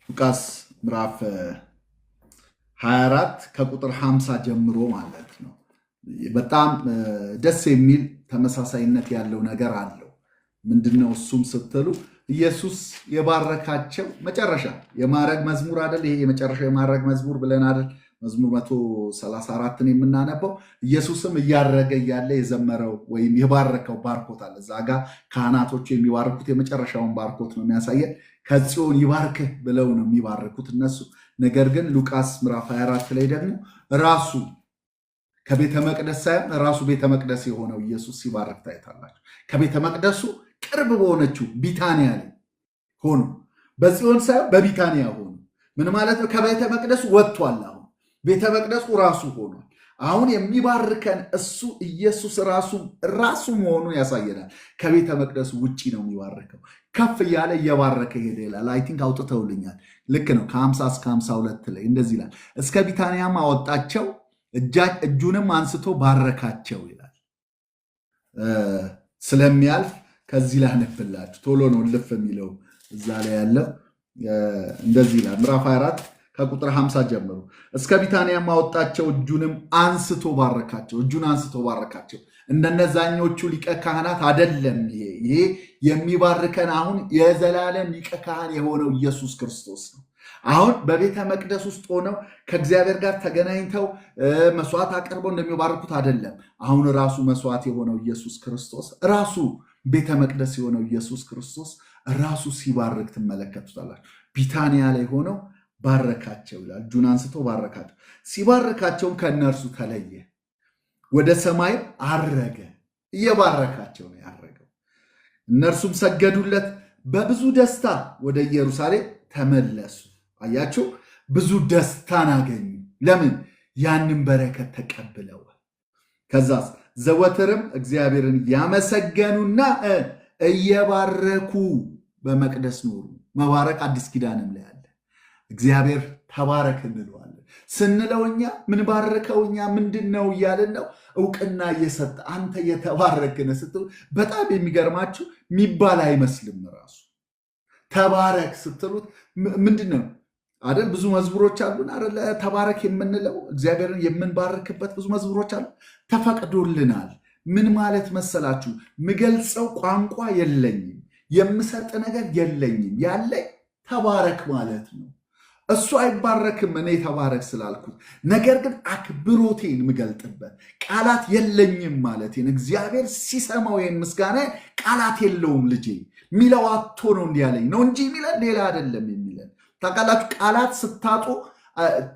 ሉቃስ ምዕራፍ 24 ከቁጥር 50 ጀምሮ ማለት ነው። በጣም ደስ የሚል ተመሳሳይነት ያለው ነገር አለው። ምንድነው እሱም ስትሉ ኢየሱስ የባረካቸው መጨረሻ የማዕረግ መዝሙር አይደል? ይሄ የመጨረሻው የማዕረግ መዝሙር ብለን አይደል? መዝሙር 134ን የምናነበው ኢየሱስም እያረገ እያለ የዘመረው ወይም የባረከው ባርኮት አለ። እዛ ጋ ካህናቶቹ የሚባርኩት የመጨረሻውን ባርኮት ነው የሚያሳየን። ከጽዮን ይባርክህ ብለው ነው የሚባርኩት እነሱ። ነገር ግን ሉቃስ ምዕራፍ 24 ላይ ደግሞ ራሱ ከቤተ መቅደስ ሳይሆን ራሱ ቤተ መቅደስ የሆነው ኢየሱስ ሲባርክ ታይታላችሁ። ከቤተ መቅደሱ ቅርብ በሆነችው ቢታንያ ላይ ሆኖ በጽዮን ሳይሆን በቢታንያ ሆኖ ምን ማለት ነው? ከቤተ መቅደሱ ወጥቷል። አሁን ቤተ መቅደሱ ራሱ ሆኗል። አሁን የሚባርከን እሱ ኢየሱስ ራሱ መሆኑን ያሳየናል። ከቤተ መቅደሱ ውጪ ነው የሚባርከው። ከፍ እያለ እየባረከ ሄደ ይላል። አይ ቲንክ አውጥተውልኛል። ልክ ነው። ከ50 እስከ 52 ላይ እንደዚህ ይላል። እስከ ቢታንያም አወጣቸው፣ እጁንም አንስቶ ባረካቸው ይላል። ስለሚያልፍ ከዚህ ላይ አነብላችሁ ቶሎ ነው ልፍ የሚለው እዛ ላይ ያለው እንደዚህ ይላል። ምዕራፍ 24 ከቁጥር 50 ጀምሮ እስከ ቢታንያም አወጣቸው፣ እጁንም አንስቶ ባረካቸው። እጁን አንስቶ ባረካቸው። እንደነዛኞቹ ሊቀ ካህናት አይደለም። ይሄ የሚባርከን አሁን የዘላለም ሊቀ ካህን የሆነው ኢየሱስ ክርስቶስ ነው። አሁን በቤተ መቅደስ ውስጥ ሆነው ከእግዚአብሔር ጋር ተገናኝተው መስዋዕት አቅርበው እንደሚባርኩት አይደለም። አሁን ራሱ መስዋዕት የሆነው ኢየሱስ ክርስቶስ ራሱ ቤተ መቅደስ የሆነው ኢየሱስ ክርስቶስ ራሱ ሲባርክ ትመለከቱታላችሁ። ቢታንያ ላይ ሆነው ባረካቸው ይላል። እጁን አንስቶ ባረካቸው። ሲባረካቸውም ከእነርሱ ተለየ፣ ወደ ሰማይ አረገ። እየባረካቸው ነው ያረገው። እነርሱም ሰገዱለት፣ በብዙ ደስታ ወደ ኢየሩሳሌም ተመለሱ። አያችሁ፣ ብዙ ደስታን አገኙ። ለምን? ያንን በረከት ተቀብለዋል። ከዛስ ዘወትርም እግዚአብሔርን ያመሰገኑና እየባረኩ በመቅደስ ኖሩ። መባረክ አዲስ ኪዳንም ላይ አለ። እግዚአብሔር ተባረክ እንለዋለን። ስንለው እኛ ምን ባረከው እኛ ምንድን ነው እያልን ነው እውቅና እየሰጠ አንተ የተባረክነ ስትሉ በጣም የሚገርማችሁ የሚባል አይመስልም። ራሱ ተባረክ ስትሉት ምንድን ነው አይደል? ብዙ መዝሙሮች አሉን አይደል? ተባረክ የምንለው እግዚአብሔርን የምንባርክበት ብዙ መዝሙሮች አሉ። ተፈቅዶልናል። ምን ማለት መሰላችሁ? ምገልጸው ቋንቋ የለኝም፣ የምሰጥ ነገር የለኝም። ያለኝ ተባረክ ማለት ነው። እሱ አይባረክም እኔ ተባረክ ስላልኩት። ነገር ግን አክብሮቴን ምገልጥበት ቃላት የለኝም ማለቴን እግዚአብሔር ሲሰማው ይህን ምስጋና ቃላት የለውም ልጄ ሚለው አቶ ነው እንዲያለኝ ነው እንጂ የሚለን ሌላ አይደለም የሚለን። ታውቃላችሁ፣ ቃላት ስታጡ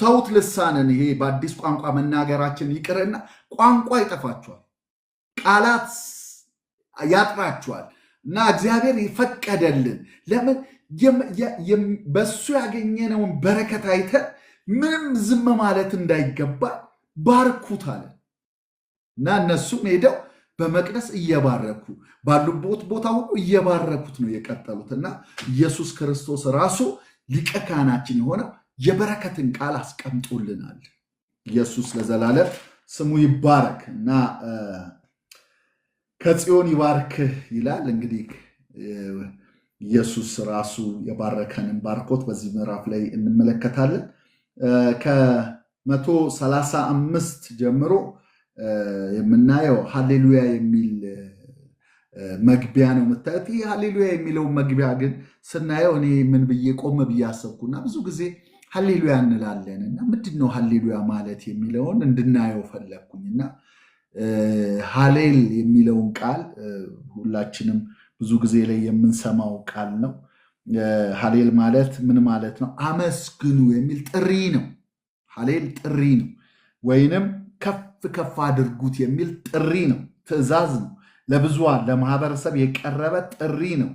ተውት ልሳንን ይሄ በአዲስ ቋንቋ መናገራችን ይቅርና ቋንቋ ይጠፋችኋል፣ ቃላት ያጥራችኋል። እና እግዚአብሔር ይፈቀደልን ለምን በሱ ያገኘነውን በረከት አይተን ምንም ዝም ማለት እንዳይገባ ባርኩት አለ እና እነሱም ሄደው በመቅደስ እየባረኩ ባሉበት ቦታ ሁሉ እየባረኩት ነው የቀጠሉት። እና ኢየሱስ ክርስቶስ ራሱ ሊቀ ካህናችን የሆነው የበረከትን ቃል አስቀምጦልናል። ኢየሱስ ለዘላለም ስሙ ይባረክ። እና ከጽዮን ይባርክ ይላል። እንግዲህ ኢየሱስ ራሱ የባረከንን ባርኮት በዚህ ምዕራፍ ላይ እንመለከታለን። ከ135 ጀምሮ የምናየው ሃሌሉያ የሚል መግቢያ ነው የምታዩት። ይህ ሃሌሉያ የሚለውን መግቢያ ግን ስናየው እኔ ምን ብዬ ቆም ብዬ አሰብኩና ብዙ ጊዜ ሃሌሉያ እንላለን እና ምንድን ነው ሃሌሉያ ማለት የሚለውን እንድናየው ፈለግኩኝና ሃሌል የሚለውን ቃል ሁላችንም ብዙ ጊዜ ላይ የምንሰማው ቃል ነው። ሃሌል ማለት ምን ማለት ነው? አመስግኑ የሚል ጥሪ ነው። ሃሌል ጥሪ ነው፣ ወይንም ከፍ ከፍ አድርጉት የሚል ጥሪ ነው፣ ትእዛዝ ነው። ለብዙሃን ለማህበረሰብ የቀረበ ጥሪ ነው።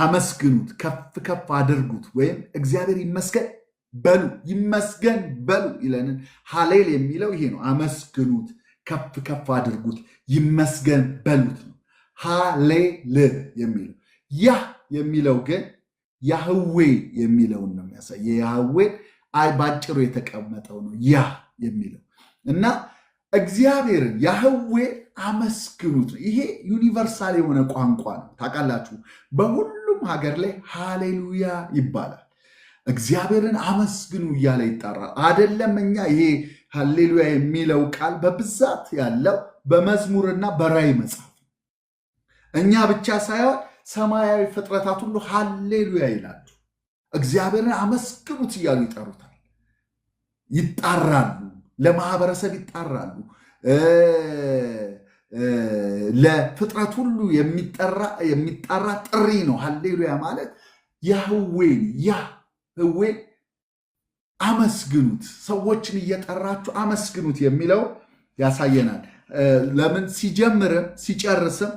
አመስግኑት፣ ከፍ ከፍ አድርጉት፣ ወይም እግዚአብሔር ይመስገን በሉ፣ ይመስገን በሉ ይለንን። ሃሌል የሚለው ይሄ ነው። አመስግኑት፣ ከፍ ከፍ አድርጉት፣ ይመስገን በሉት ነው ሃሌል የሚለው። ያህ የሚለው ግን ያህዌ የሚለውን ነው የሚያሳይ። የያህዌ ባጭሩ የተቀመጠው ነው ያህ የሚለው እና እግዚአብሔርን ያህዌ አመስግኑት። ይሄ ዩኒቨርሳል የሆነ ቋንቋ ነው። ታውቃላችሁ፣ በሁሉም ሀገር ላይ ሃሌሉያ ይባላል። እግዚአብሔርን አመስግኑ እያለ ይጠራል። አይደለም እኛ ይሄ ሃሌሉያ የሚለው ቃል በብዛት ያለው በመዝሙርና በራእይ መጽሐፍ እኛ ብቻ ሳይሆን ሰማያዊ ፍጥረታት ሁሉ ሃሌሉያ ይላሉ። እግዚአብሔርን አመስግኑት እያሉ ይጠሩታል፣ ይጣራሉ፣ ለማህበረሰብ ይጣራሉ። ለፍጥረት ሁሉ የሚጠራ ጥሪ ነው። ሃሌሉያ ማለት ያህዌን አመስግኑት፣ ሰዎችን እየጠራችሁ አመስግኑት የሚለው ያሳየናል። ለምን ሲጀምርም ሲጨርስም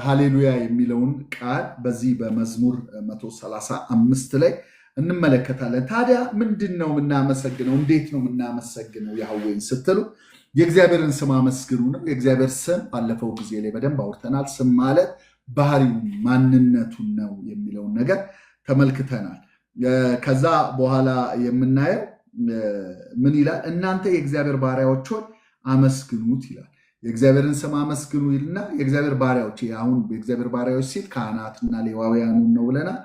ሃሌሉያ የሚለውን ቃል በዚህ በመዝሙር 135 ላይ እንመለከታለን። ታዲያ ምንድን ነው የምናመሰግነው? እንዴት ነው የምናመሰግነው ያህዌን ስትሉ የእግዚአብሔርን ስም አመስግኑ ነው። የእግዚአብሔር ስም ባለፈው ጊዜ ላይ በደንብ አውርተናል። ስም ማለት ባህሪው ማንነቱን ነው የሚለውን ነገር ተመልክተናል። ከዛ በኋላ የምናየው ምን ይላል? እናንተ የእግዚአብሔር ባሪያዎች ሆይ አመስግኑት ይላል። የእግዚአብሔርን ስም አመስግኑ ይልና የእግዚአብሔር ባሪያዎች፣ አሁን የእግዚአብሔር ባሪያዎች ሲል ካህናትና ሌዋውያኑን ነው ብለናል።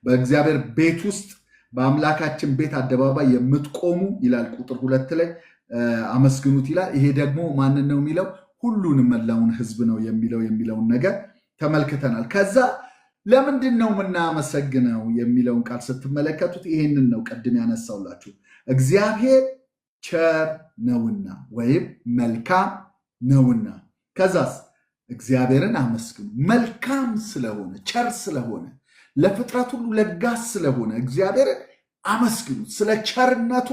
በእግዚአብሔር ቤት ውስጥ በአምላካችን ቤት አደባባይ የምትቆሙ ይላል ቁጥር 2 ላይ አመስግኑት ይላል። ይሄ ደግሞ ማንን ነው የሚለው? ሁሉንም መላውን ህዝብ ነው የሚለውን ነገር ተመልክተናል። ከዛ ለምንድን ነው የምናመሰግነው የሚለውን ቃል ስትመለከቱት ይሄንን ነው ቅድም ያነሳውላችሁ። እግዚአብሔር ቸር ነውና ወይም መልካም ነውና። ከዛስ እግዚአብሔርን አመስግኑ። መልካም ስለሆነ ቸር ስለሆነ ለፍጥረት ሁሉ ለጋስ ስለሆነ እግዚአብሔርን አመስግኑት፣ ስለ ቸርነቱ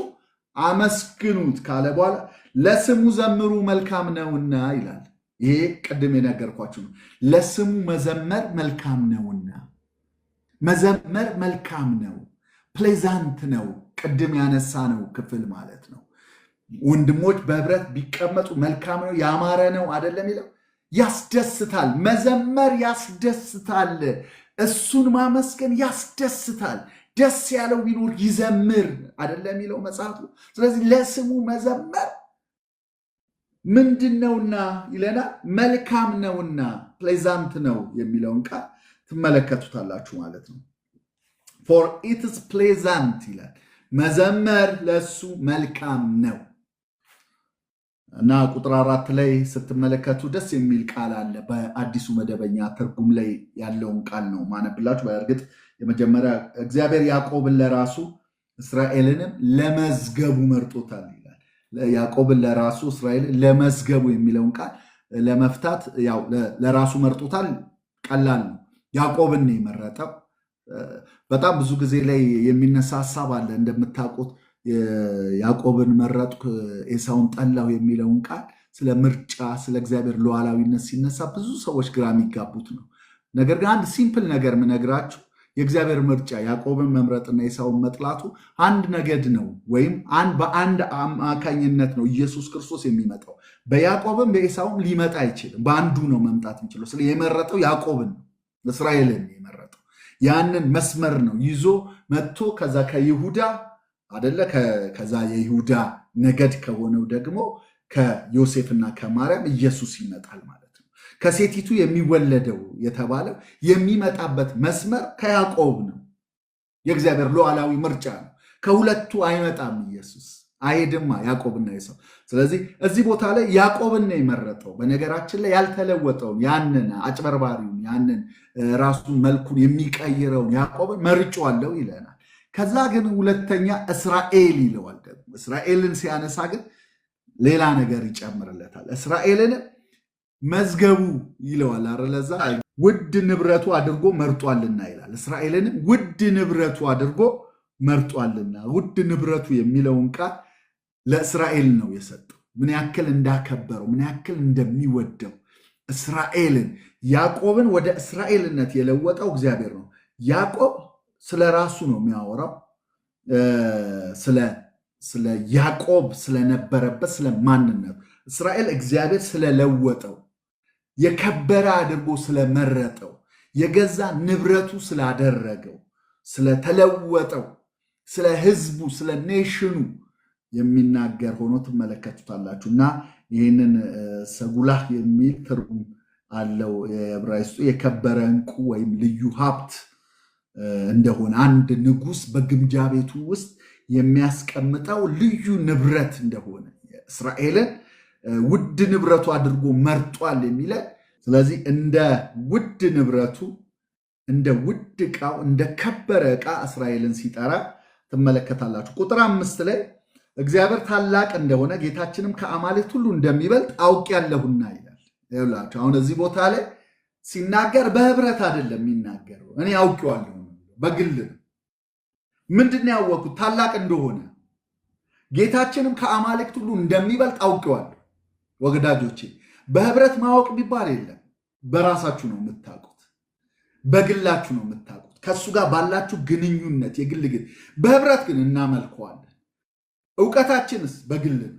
አመስግኑት ካለ በኋላ ለስሙ ዘምሩ መልካም ነውና ይላል። ይሄ ቅድም የነገርኳችሁ ነው። ለስሙ መዘመር መልካም ነውና። መዘመር መልካም ነው፣ ፕሌዛንት ነው። ቅድም ያነሳ ነው ክፍል ማለት ነው። ወንድሞች በህብረት ቢቀመጡ መልካም ነው፣ ያማረ ነው አይደለም የሚለው? ያስደስታል። መዘመር ያስደስታል። እሱን ማመስገን ያስደስታል። ደስ ያለው ቢኖር ይዘምር አይደለም የሚለው መጽሐፉ። ስለዚህ ለስሙ መዘመር ምንድን ነውና ይለናል? መልካም ነውና፣ ፕሌዛንት ነው የሚለውን ቃል ትመለከቱታላችሁ ማለት ነው። ፎር ኢትስ ፕሌዛንት ይላል። መዘመር ለሱ መልካም ነው እና ቁጥር 4 ላይ ስትመለከቱ ደስ የሚል ቃል አለ። በአዲሱ መደበኛ ትርጉም ላይ ያለውን ቃል ነው ማነብላችሁ። በእርግጥ የመጀመሪያ እግዚአብሔር ያዕቆብን ለራሱ እስራኤልንም ለመዝገቡ መርጦታል ይላል። ያዕቆብን ለራሱ እስራኤልን ለመዝገቡ የሚለውን ቃል ለመፍታት ያው ለራሱ መርጦታል። ቀላል ነው። ያዕቆብን ነው የመረጠው። በጣም ብዙ ጊዜ ላይ የሚነሳ ሀሳብ አለ እንደምታውቁት። ያዕቆብን መረጥኩ ኤሳውን ጠላሁ የሚለውን ቃል ስለ ምርጫ፣ ስለ እግዚአብሔር ሉዓላዊነት ሲነሳ ብዙ ሰዎች ግራ የሚጋቡት ነው። ነገር ግን አንድ ሲምፕል ነገር ምነግራችሁ የእግዚአብሔር ምርጫ ያዕቆብን መምረጥና ኤሳውን መጥላቱ አንድ ነገድ ነው፣ ወይም በአንድ አማካኝነት ነው ኢየሱስ ክርስቶስ የሚመጣው። በያዕቆብም በኤሳውም ሊመጣ አይችልም። በአንዱ ነው መምጣት የሚችለው። ስለ የመረጠው ያዕቆብን ነው፣ እስራኤልን የመረጠው ያንን መስመር ነው ይዞ መጥቶ ከዛ ከይሁዳ አደለ ከዛ የይሁዳ ነገድ ከሆነው ደግሞ ከዮሴፍና ከማርያም ኢየሱስ ይመጣል ማለት ነው። ከሴቲቱ የሚወለደው የተባለው የሚመጣበት መስመር ከያዕቆብ ነው። የእግዚአብሔር ሉዓላዊ ምርጫ ነው። ከሁለቱ አይመጣም ኢየሱስ አይሄድማ ያዕቆብና ኤሳው። ስለዚህ እዚህ ቦታ ላይ ያዕቆብን ነው የመረጠው። በነገራችን ላይ ያልተለወጠውን ያንን አጭበርባሪውን ያንን ራሱን መልኩን የሚቀይረውን ያዕቆብን መርጬዋለሁ ይለናል። ከዛ ግን ሁለተኛ እስራኤል ይለዋል። ደግሞ እስራኤልን ሲያነሳ ግን ሌላ ነገር ይጨምርለታል። እስራኤልን መዝገቡ ይለዋል አረለዛ ውድ ንብረቱ አድርጎ መርጧልና ይላል። እስራኤልን ውድ ንብረቱ አድርጎ መርጧልና ውድ ንብረቱ የሚለውን ቃል ለእስራኤል ነው የሰጠው። ምን ያክል እንዳከበረው ምን ያክል እንደሚወደው እስራኤልን ያዕቆብን ወደ እስራኤልነት የለወጠው እግዚአብሔር ነው። ያዕቆብ ስለ ራሱ ነው የሚያወራው፣ ስለ ያዕቆብ ስለነበረበት ስለ ማንነቱ። እስራኤል እግዚአብሔር ስለለወጠው የከበረ አድርጎ ስለመረጠው የገዛ ንብረቱ ስላደረገው ስለተለወጠው ስለ ሕዝቡ ስለ ኔሽኑ የሚናገር ሆኖ ትመለከቱታላችሁ። እና ይህንን ሰጉላህ የሚል ትርጉም አለው የዕብራይስጡ የከበረ ዕንቁ ወይም ልዩ ሀብት እንደሆነ አንድ ንጉሥ በግምጃ ቤቱ ውስጥ የሚያስቀምጠው ልዩ ንብረት እንደሆነ እስራኤልን ውድ ንብረቱ አድርጎ መርጧል የሚለን። ስለዚህ እንደ ውድ ንብረቱ እንደ ውድ ዕቃው እንደ ከበረ ዕቃ እስራኤልን ሲጠራ ትመለከታላችሁ። ቁጥር 5 ላይ እግዚአብሔር ታላቅ እንደሆነ ጌታችንም ከአማልክት ሁሉ እንደሚበልጥ አውቄአለሁና ይላል። ይኸውላችሁ አሁን እዚህ ቦታ ላይ ሲናገር በህብረት አይደለም የሚናገረው። እኔ አውቄዋለሁ በግል ምንድን ነው ያወቅሁት? ታላቅ እንደሆነ ጌታችንም ከአማልክት ሁሉ እንደሚበልጥ አውቄዋለሁ። ወገዳጆቼ በህብረት ማወቅ ቢባል የለም። በራሳችሁ ነው የምታውቁት፣ በግላችሁ ነው የምታውቁት፣ ከእሱ ጋር ባላችሁ ግንኙነት የግል ግን። በህብረት ግን እናመልከዋለን። እውቀታችንስ በግል ነው።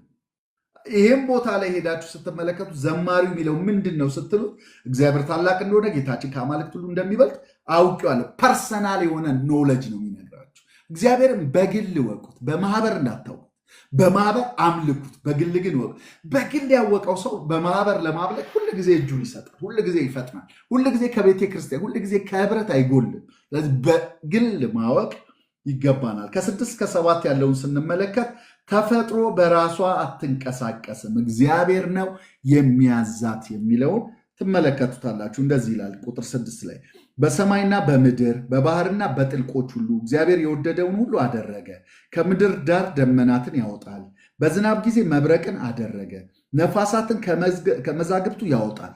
ይህም ቦታ ላይ ሄዳችሁ ስትመለከቱ ዘማሪው የሚለው ምንድን ነው ስትሉት እግዚአብሔር ታላቅ እንደሆነ ጌታችን ከአማልክት ሁሉ እንደሚበልጥ አውቄዋለሁ። ፐርሰናል የሆነ ኖሌጅ ነው የሚነግራችሁ። እግዚአብሔርን በግል ወቁት፣ በማህበር እንዳታውቁት። በማህበር አምልኩት፣ በግል ግን ወቁት። በግል ያወቀው ሰው በማህበር ለማምለክ ሁል ጊዜ እጁን ይሰጣል፣ ሁል ጊዜ ይፈጥናል፣ ሁል ጊዜ ከቤተ ክርስቲያን ሁል ጊዜ ከህብረት አይጎልም። ስለዚህ በግል ማወቅ ይገባናል። ከ6 እስከ 7 ያለውን ስንመለከት ተፈጥሮ በራሷ አትንቀሳቀስም፣ እግዚአብሔር ነው የሚያዛት የሚለውን ትመለከቱታላችሁ። እንደዚህ ይላል ቁጥር 6 ላይ በሰማይና በምድር በባህርና በጥልቆች ሁሉ እግዚአብሔር የወደደውን ሁሉ አደረገ። ከምድር ዳር ደመናትን ያወጣል፣ በዝናብ ጊዜ መብረቅን አደረገ፣ ነፋሳትን ከመዛግብቱ ያወጣል።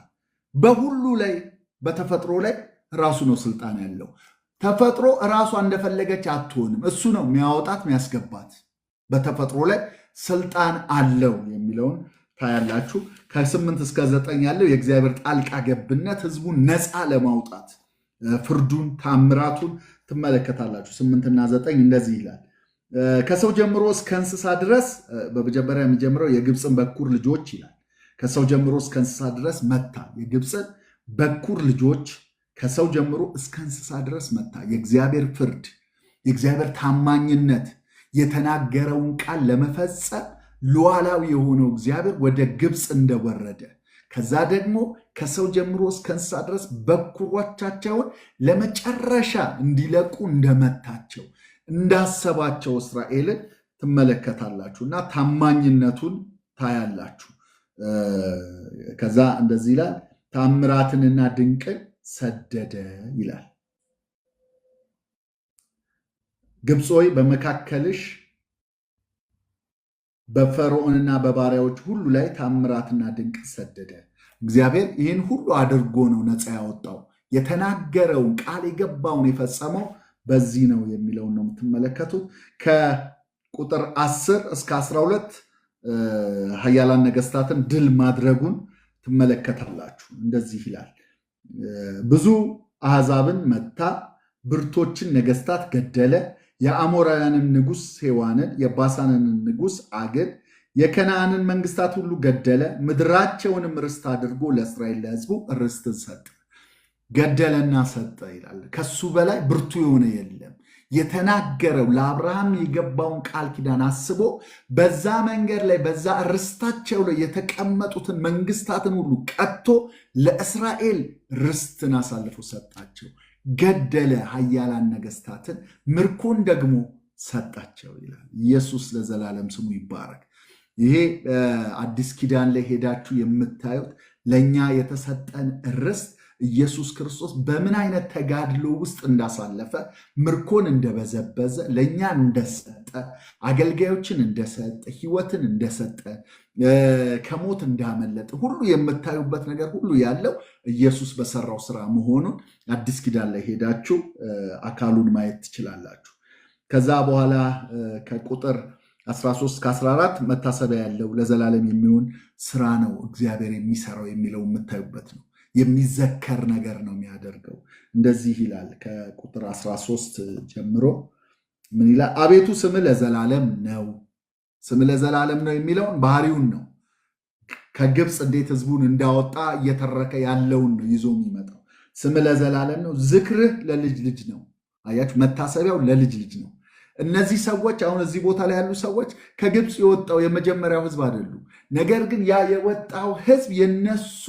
በሁሉ ላይ በተፈጥሮ ላይ ራሱ ነው ስልጣን ያለው። ተፈጥሮ ራሷ እንደፈለገች አትሆንም። እሱ ነው የሚያወጣት የሚያስገባት። በተፈጥሮ ላይ ስልጣን አለው የሚለውን ታያላችሁ። ከ8 እስከ 9 ያለው የእግዚአብሔር ጣልቃ ገብነት ህዝቡን ነፃ ለማውጣት ፍርዱን ታምራቱን ትመለከታላችሁ። 8 እና 9 እንደዚህ ይላል። ከሰው ጀምሮ እስከ እንስሳ ድረስ በመጀመሪያ የሚጀምረው የግብፅን በኩር ልጆች ይላል። ከሰው ጀምሮ እስከ እንስሳ ድረስ መታ። የግብፅን በኩር ልጆች ከሰው ጀምሮ እስከ እንስሳ ድረስ መታ። የእግዚአብሔር ፍርድ የእግዚአብሔር ታማኝነት የተናገረውን ቃል ለመፈጸም ሉዓላዊ የሆነው እግዚአብሔር ወደ ግብፅ እንደወረደ ከዛ ደግሞ ከሰው ጀምሮ እስከ እንስሳ ድረስ በኩሮቻቸውን ለመጨረሻ እንዲለቁ እንደመታቸው እንዳሰባቸው እስራኤልን ትመለከታላችሁ እና ታማኝነቱን ታያላችሁ። ከዛ እንደዚህ ይላል፣ ታምራትንና ድንቅን ሰደደ ይላል። ግብፅ ሆይ በመካከልሽ በፈርዖንና በባሪያዎች ሁሉ ላይ ታምራትና ድንቅ ሰደደ። እግዚአብሔር ይህን ሁሉ አድርጎ ነው ነፃ ያወጣው። የተናገረውን ቃል የገባውን የፈጸመው በዚህ ነው የሚለውን ነው የምትመለከቱት። ከቁጥር 10 እስከ 12 ኃያላን ነገስታትን ድል ማድረጉን ትመለከታላችሁ። እንደዚህ ይላል፣ ብዙ አሕዛብን መታ፣ ብርቶችን ነገስታት ገደለ። የአሞራውያንን ንጉሥ ሴዋንን፣ የባሳንን ንጉሥ አግን፣ የከነዓንን መንግስታት ሁሉ ገደለ። ምድራቸውንም ርስት አድርጎ ለእስራኤል ለሕዝቡ ርስትን ሰጠ። ገደለና ሰጠ ይላል። ከሱ በላይ ብርቱ የሆነ የለም። የተናገረው ለአብርሃም የገባውን ቃል ኪዳን አስቦ በዛ መንገድ ላይ በዛ ርስታቸው ላይ የተቀመጡትን መንግስታትን ሁሉ ቀጥቶ ለእስራኤል ርስትን አሳልፎ ሰጣቸው። ገደለ ኃያላን ነገስታትን፣ ምርኮን ደግሞ ሰጣቸው ይላል። ኢየሱስ ለዘላለም ስሙ ይባረክ። ይሄ አዲስ ኪዳን ላይ ሄዳችሁ የምታዩት ለእኛ የተሰጠን ርስት ኢየሱስ ክርስቶስ በምን አይነት ተጋድሎ ውስጥ እንዳሳለፈ፣ ምርኮን እንደበዘበዘ፣ ለእኛ እንደሰጠ፣ አገልጋዮችን እንደሰጠ፣ ህይወትን እንደሰጠ፣ ከሞት እንዳመለጠ ሁሉ የምታዩበት ነገር ሁሉ ያለው ኢየሱስ በሰራው ስራ መሆኑን አዲስ ኪዳን ላይ ሄዳችሁ አካሉን ማየት ትችላላችሁ። ከዛ በኋላ ከቁጥር 13-14 መታሰቢያ ያለው ለዘላለም የሚሆን ስራ ነው እግዚአብሔር የሚሰራው የሚለው የምታዩበት ነው። የሚዘከር ነገር ነው የሚያደርገው። እንደዚህ ይላል ከቁጥር 13 ጀምሮ ምን ይላል? አቤቱ ስም ለዘላለም ነው። ስም ለዘላለም ነው የሚለውን ባህሪውን ነው። ከግብፅ እንዴት ህዝቡን እንዳወጣ እየተረከ ያለውን ነው ይዞ የሚመጣው። ስም ለዘላለም ነው፣ ዝክርህ ለልጅ ልጅ ነው። አያችሁ፣ መታሰቢያው ለልጅ ልጅ ነው። እነዚህ ሰዎች አሁን እዚህ ቦታ ላይ ያሉ ሰዎች ከግብፅ የወጣው የመጀመሪያው ህዝብ አይደሉም። ነገር ግን ያ የወጣው ህዝብ የነሱ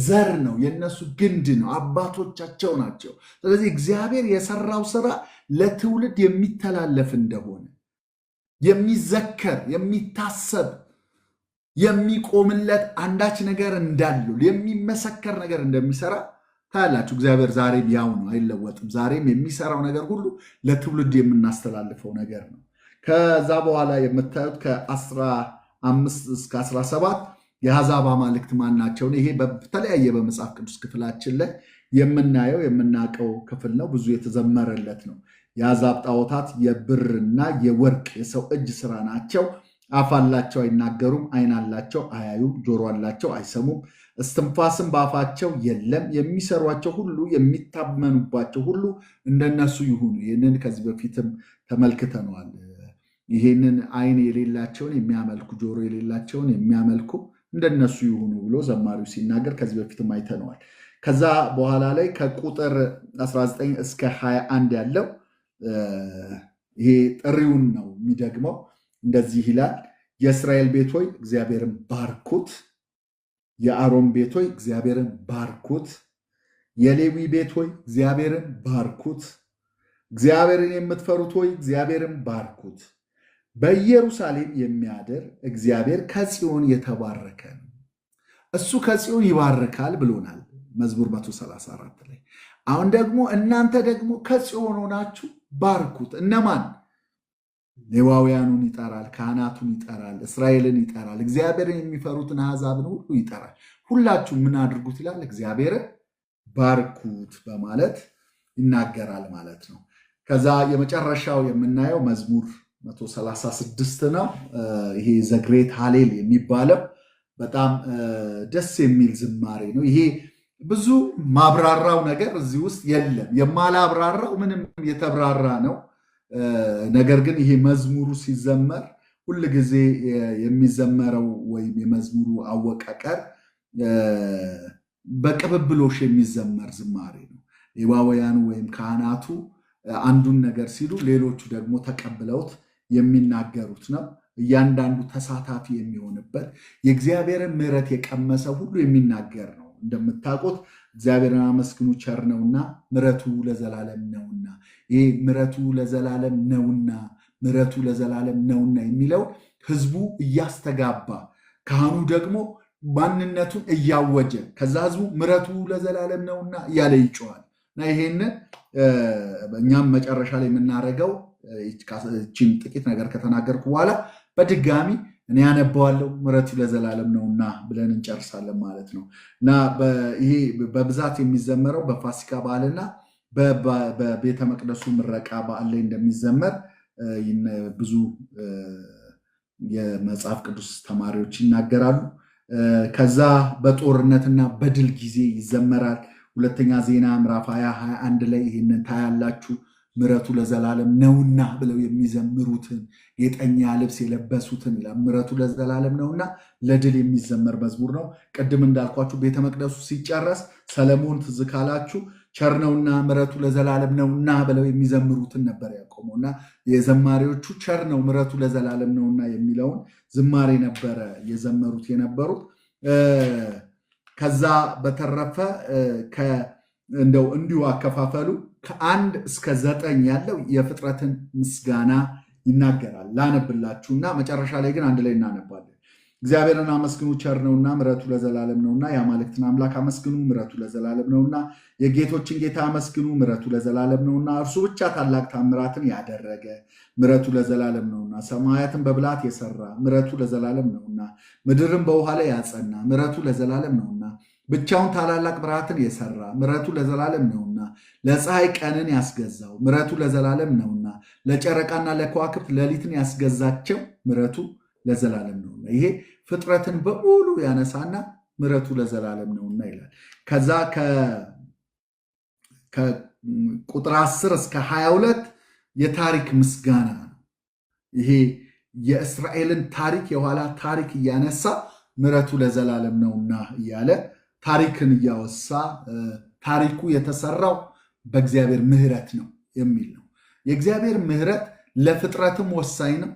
ዘር ነው፣ የነሱ ግንድ ነው፣ አባቶቻቸው ናቸው። ስለዚህ እግዚአብሔር የሰራው ስራ ለትውልድ የሚተላለፍ እንደሆነ የሚዘከር፣ የሚታሰብ፣ የሚቆምለት አንዳች ነገር እንዳለው የሚመሰከር ነገር እንደሚሰራ ታያላችሁ። እግዚአብሔር ዛሬም ያው ነው፣ አይለወጥም። ዛሬም የሚሰራው ነገር ሁሉ ለትውልድ የምናስተላልፈው ነገር ነው። ከዛ በኋላ የምታዩት ከ15 እስከ 17 የአሕዛብ አማልክት ማን ናቸው? ይሄ በተለያየ በመጽሐፍ ቅዱስ ክፍላችን ላይ የምናየው የምናውቀው ክፍል ነው። ብዙ የተዘመረለት ነው። የአሕዛብ ጣዖታት የብርና የወርቅ የሰው እጅ ስራ ናቸው። አፍ አላቸው አይናገሩም፣ ዓይን አላቸው አያዩም፣ ጆሮ አላቸው አይሰሙም፣ እስትንፋስም በአፋቸው የለም። የሚሰሯቸው ሁሉ የሚታመኑባቸው ሁሉ እንደነሱ ይሁኑ። ይህንን ከዚህ በፊትም ተመልክተነዋል። ይህንን ዓይን የሌላቸውን የሚያመልኩ፣ ጆሮ የሌላቸውን የሚያመልኩ እንደነሱ ይሁኑ ብሎ ዘማሪው ሲናገር ከዚህ በፊትም አይተነዋል። ከዛ በኋላ ላይ ከቁጥር 19 እስከ 21 ያለው ይሄ ጥሪውን ነው የሚደግመው። እንደዚህ ይላል፣ የእስራኤል ቤት ሆይ እግዚአብሔርን ባርኩት፣ የአሮን ቤት ሆይ እግዚአብሔርን ባርኩት፣ የሌዊ ቤት ሆይ እግዚአብሔርን ባርኩት፣ እግዚአብሔርን የምትፈሩት ሆይ እግዚአብሔርን ባርኩት። በኢየሩሳሌም የሚያድር እግዚአብሔር ከጽዮን የተባረከ ነው። እሱ ከጽዮን ይባርካል ብሎናል መዝሙር 134 ላይ። አሁን ደግሞ እናንተ ደግሞ ከጽዮን ሆናችሁ ባርኩት። እነማን? ሌዋውያኑን ይጠራል፣ ካህናቱን ይጠራል፣ እስራኤልን ይጠራል፣ እግዚአብሔርን የሚፈሩትን አሕዛብን ሁሉ ይጠራል። ሁላችሁ ምን አድርጉት ይላል? እግዚአብሔርን ባርኩት በማለት ይናገራል ማለት ነው። ከዛ የመጨረሻው የምናየው መዝሙር 136 ነው። ይሄ ዘግሬት ሃሌል የሚባለው በጣም ደስ የሚል ዝማሬ ነው። ይሄ ብዙ ማብራራው ነገር እዚህ ውስጥ የለም። የማላብራራው ምንም የተብራራ ነው። ነገር ግን ይሄ መዝሙሩ ሲዘመር ሁል ጊዜ የሚዘመረው ወይም የመዝሙሩ አወቃቀር በቅብብሎሽ የሚዘመር ዝማሬ ነው። ሌዋውያኑ ወይም ካህናቱ አንዱን ነገር ሲሉ ሌሎቹ ደግሞ ተቀብለውት የሚናገሩት ነው። እያንዳንዱ ተሳታፊ የሚሆንበት የእግዚአብሔርን ምሕረት የቀመሰ ሁሉ የሚናገር ነው። እንደምታውቁት እግዚአብሔርን አመስግኑ ቸር ነውና ምሕረቱ ለዘላለም ነውና፣ ይህ ምሕረቱ ለዘላለም ነውና ምሕረቱ ለዘላለም ነውና የሚለው ህዝቡ እያስተጋባ፣ ካህኑ ደግሞ ማንነቱን እያወጀ፣ ከዛ ህዝቡ ምሕረቱ ለዘላለም ነውና እያለ ይጮዋል። እና ይሄንን እኛም መጨረሻ ላይ የምናደርገው ይህችን ጥቂት ነገር ከተናገርኩ በኋላ በድጋሚ እኔ ያነባዋለሁ ምሕረቱ ለዘላለም ነውና ብለን እንጨርሳለን ማለት ነው። እና ይሄ በብዛት የሚዘመረው በፋሲካ በዓልና በቤተ መቅደሱ ምረቃ በዓል ላይ እንደሚዘመር ብዙ የመጽሐፍ ቅዱስ ተማሪዎች ይናገራሉ። ከዛ በጦርነትና በድል ጊዜ ይዘመራል። ሁለተኛ ዜና ምዕራፍ 20-21 ላይ ይህንን ታያላችሁ። ምሕረቱ ለዘላለም ነውና ብለው የሚዘምሩትን ጌጠኛ ልብስ የለበሱትን ይላል። ምሕረቱ ለዘላለም ነውና ለድል የሚዘመር መዝሙር ነው። ቅድም እንዳልኳችሁ ቤተ መቅደሱ ሲጨረስ ሰለሞን ትዝ ካላችሁ ቸር ነውና ምሕረቱ ለዘላለም ነውና ብለው የሚዘምሩትን ነበር ያቆመውና የዘማሪዎቹ ቸር ነው ምሕረቱ ለዘላለም ነውና የሚለውን ዝማሬ ነበረ የዘመሩት የነበሩት። ከዛ በተረፈ እንደው እንዲሁ አከፋፈሉ ከ1 እስከ 9 ያለው የፍጥረትን ምስጋና ይናገራል። ላነብላችሁና መጨረሻ ላይ ግን አንድ ላይ እናነባለን። እግዚአብሔርን አመስግኑ ቸር ነውና ምሕረቱ ለዘላለም ነውና፣ የአማልክትን አምላክ አመስግኑ ምሕረቱ ለዘላለም ነውና፣ የጌቶችን ጌታ አመስግኑ ምሕረቱ ለዘላለም ነውና፣ እርሱ ብቻ ታላቅ ታምራትን ያደረገ ምሕረቱ ለዘላለም ነውና፣ ሰማያትን በብልሃት የሰራ ምሕረቱ ለዘላለም ነውና፣ ምድርን በውሃ ላይ ያጸና ምሕረቱ ለዘላለም ነውና፣ ብቻውን ታላላቅ ብርሃትን የሰራ ምሕረቱ ለዘላለም ነውና፣ ለፀሐይ ቀንን ያስገዛው ምሕረቱ ለዘላለም ነውና፣ ለጨረቃና ለከዋክብት ሌሊትን ያስገዛቸው ምሕረቱ ለዘላለም ነውና። ይሄ ፍጥረትን በሙሉ ያነሳና ምሕረቱ ለዘላለም ነውና ይላል። ከዛ ከቁጥር 10 እስከ 22 የታሪክ ምስጋና ነው። ይሄ የእስራኤልን ታሪክ የኋላ ታሪክ እያነሳ ምሕረቱ ለዘላለም ነውና እያለ ታሪክን እያወሳ ታሪኩ የተሰራው በእግዚአብሔር ምሕረት ነው የሚል ነው። የእግዚአብሔር ምሕረት ለፍጥረትም ወሳኝ ነው፣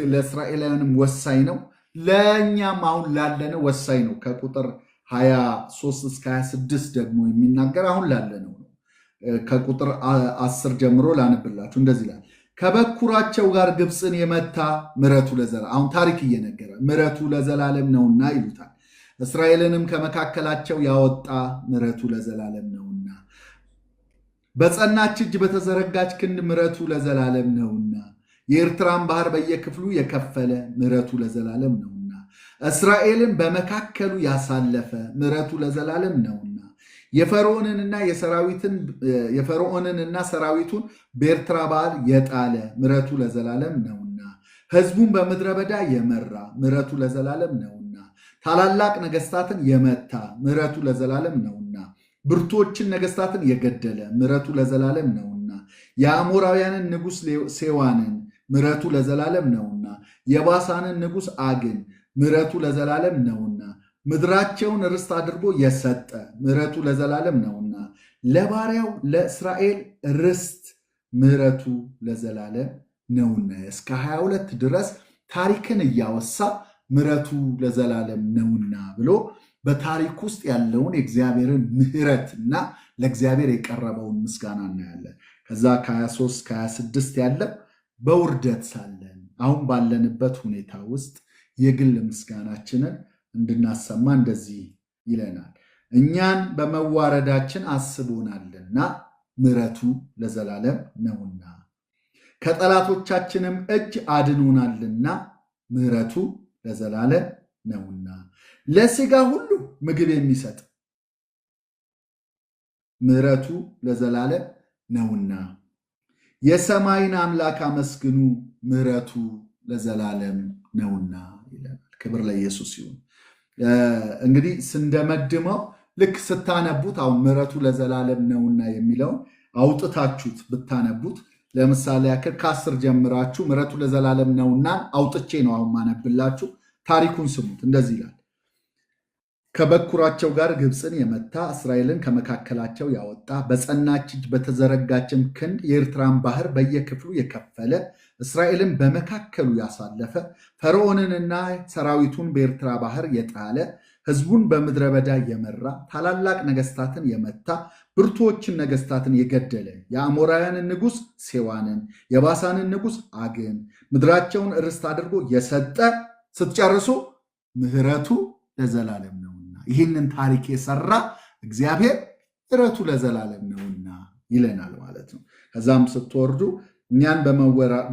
ለእስራኤላውያንም ወሳኝ ነው፣ ለእኛም አሁን ላለነው ወሳኝ ነው። ከቁጥር 23 እስከ 26 ደግሞ የሚናገር አሁን ላለነው ነው። ከቁጥር 10 ጀምሮ ላነብላችሁ። እንደዚህ ይላል። ከበኩራቸው ጋር ግብፅን የመታ ምሕረቱ ለዘላለም፣ አሁን ታሪክ እየነገረ ምሕረቱ ለዘላለም ነውና ይሉታል። እስራኤልንም ከመካከላቸው ያወጣ ምሕረቱ ለዘላለም ነውና፣ በጸናች እጅ በተዘረጋች ክንድ ምሕረቱ ለዘላለም ነውና፣ የኤርትራን ባህር በየክፍሉ የከፈለ ምሕረቱ ለዘላለም ነውና፣ እስራኤልን በመካከሉ ያሳለፈ ምሕረቱ ለዘላለም ነውና፣ የፈርዖንንና ሰራዊቱን በኤርትራ ባህር የጣለ ምሕረቱ ለዘላለም ነውና፣ ሕዝቡን በምድረ በዳ የመራ ምሕረቱ ለዘላለም ነውና፣ ታላላቅ ነገስታትን የመታ ምሕረቱ ለዘላለም ነውና፣ ብርቶችን ነገስታትን የገደለ ምሕረቱ ለዘላለም ነውና፣ የአሞራውያንን ንጉሥ ሴዋንን ምሕረቱ ለዘላለም ነውና፣ የባሳንን ንጉሥ አግን ምሕረቱ ለዘላለም ነውና፣ ምድራቸውን ርስት አድርጎ የሰጠ ምሕረቱ ለዘላለም ነውና፣ ለባሪያው ለእስራኤል ርስት ምሕረቱ ለዘላለም ነውና። እስከ 22 ድረስ ታሪክን እያወሳ ምሕረቱ ለዘላለም ነውና ብሎ በታሪክ ውስጥ ያለውን የእግዚአብሔርን ምሕረትና ለእግዚአብሔር የቀረበውን ምስጋና እናያለን። ከዛ ከ23 ከ26 ያለው በውርደት ሳለን አሁን ባለንበት ሁኔታ ውስጥ የግል ምስጋናችንን እንድናሰማ እንደዚህ ይለናል። እኛን በመዋረዳችን አስቦናልና ምሕረቱ ለዘላለም ነውና፣ ከጠላቶቻችንም እጅ አድኖናልና ምሕረቱ ለዘላለም ነውና፣ ለሥጋ ሁሉ ምግብ የሚሰጥ ምሕረቱ ለዘላለም ነውና፣ የሰማይን አምላክ አመስግኑ ምሕረቱ ለዘላለም ነውና ይለናል። ክብር ለኢየሱስ ይሁን። እንግዲህ ስንደመድመው ልክ ስታነቡት አሁን ምሕረቱ ለዘላለም ነውና የሚለውን አውጥታችሁት ብታነቡት፣ ለምሳሌ ያክል ከ10 ጀምራችሁ ምሕረቱ ለዘላለም ነውና አውጥቼ ነው አሁን ማነብላችሁ። ታሪኩን ስሙት። እንደዚህ ይላል። ከበኩራቸው ጋር ግብፅን የመታ እስራኤልን ከመካከላቸው ያወጣ በጸናች እጅ በተዘረጋችም ክንድ የኤርትራን ባህር በየክፍሉ የከፈለ እስራኤልን በመካከሉ ያሳለፈ ፈርዖንንና ሰራዊቱን በኤርትራ ባህር የጣለ ሕዝቡን በምድረ በዳ የመራ ታላላቅ ነገስታትን የመታ ብርቱዎችን ነገስታትን የገደለ የአሞራውያንን ንጉሥ ሴዋንን የባሳንን ንጉሥ አግን ምድራቸውን ርስት አድርጎ የሰጠ ስትጨርሱ ምሕረቱ ለዘላለም ነውና፣ ይህንን ታሪክ የሰራ እግዚአብሔር ምሕረቱ ለዘላለም ነውና ይለናል ማለት ነው። ከዛም ስትወርዱ እኛን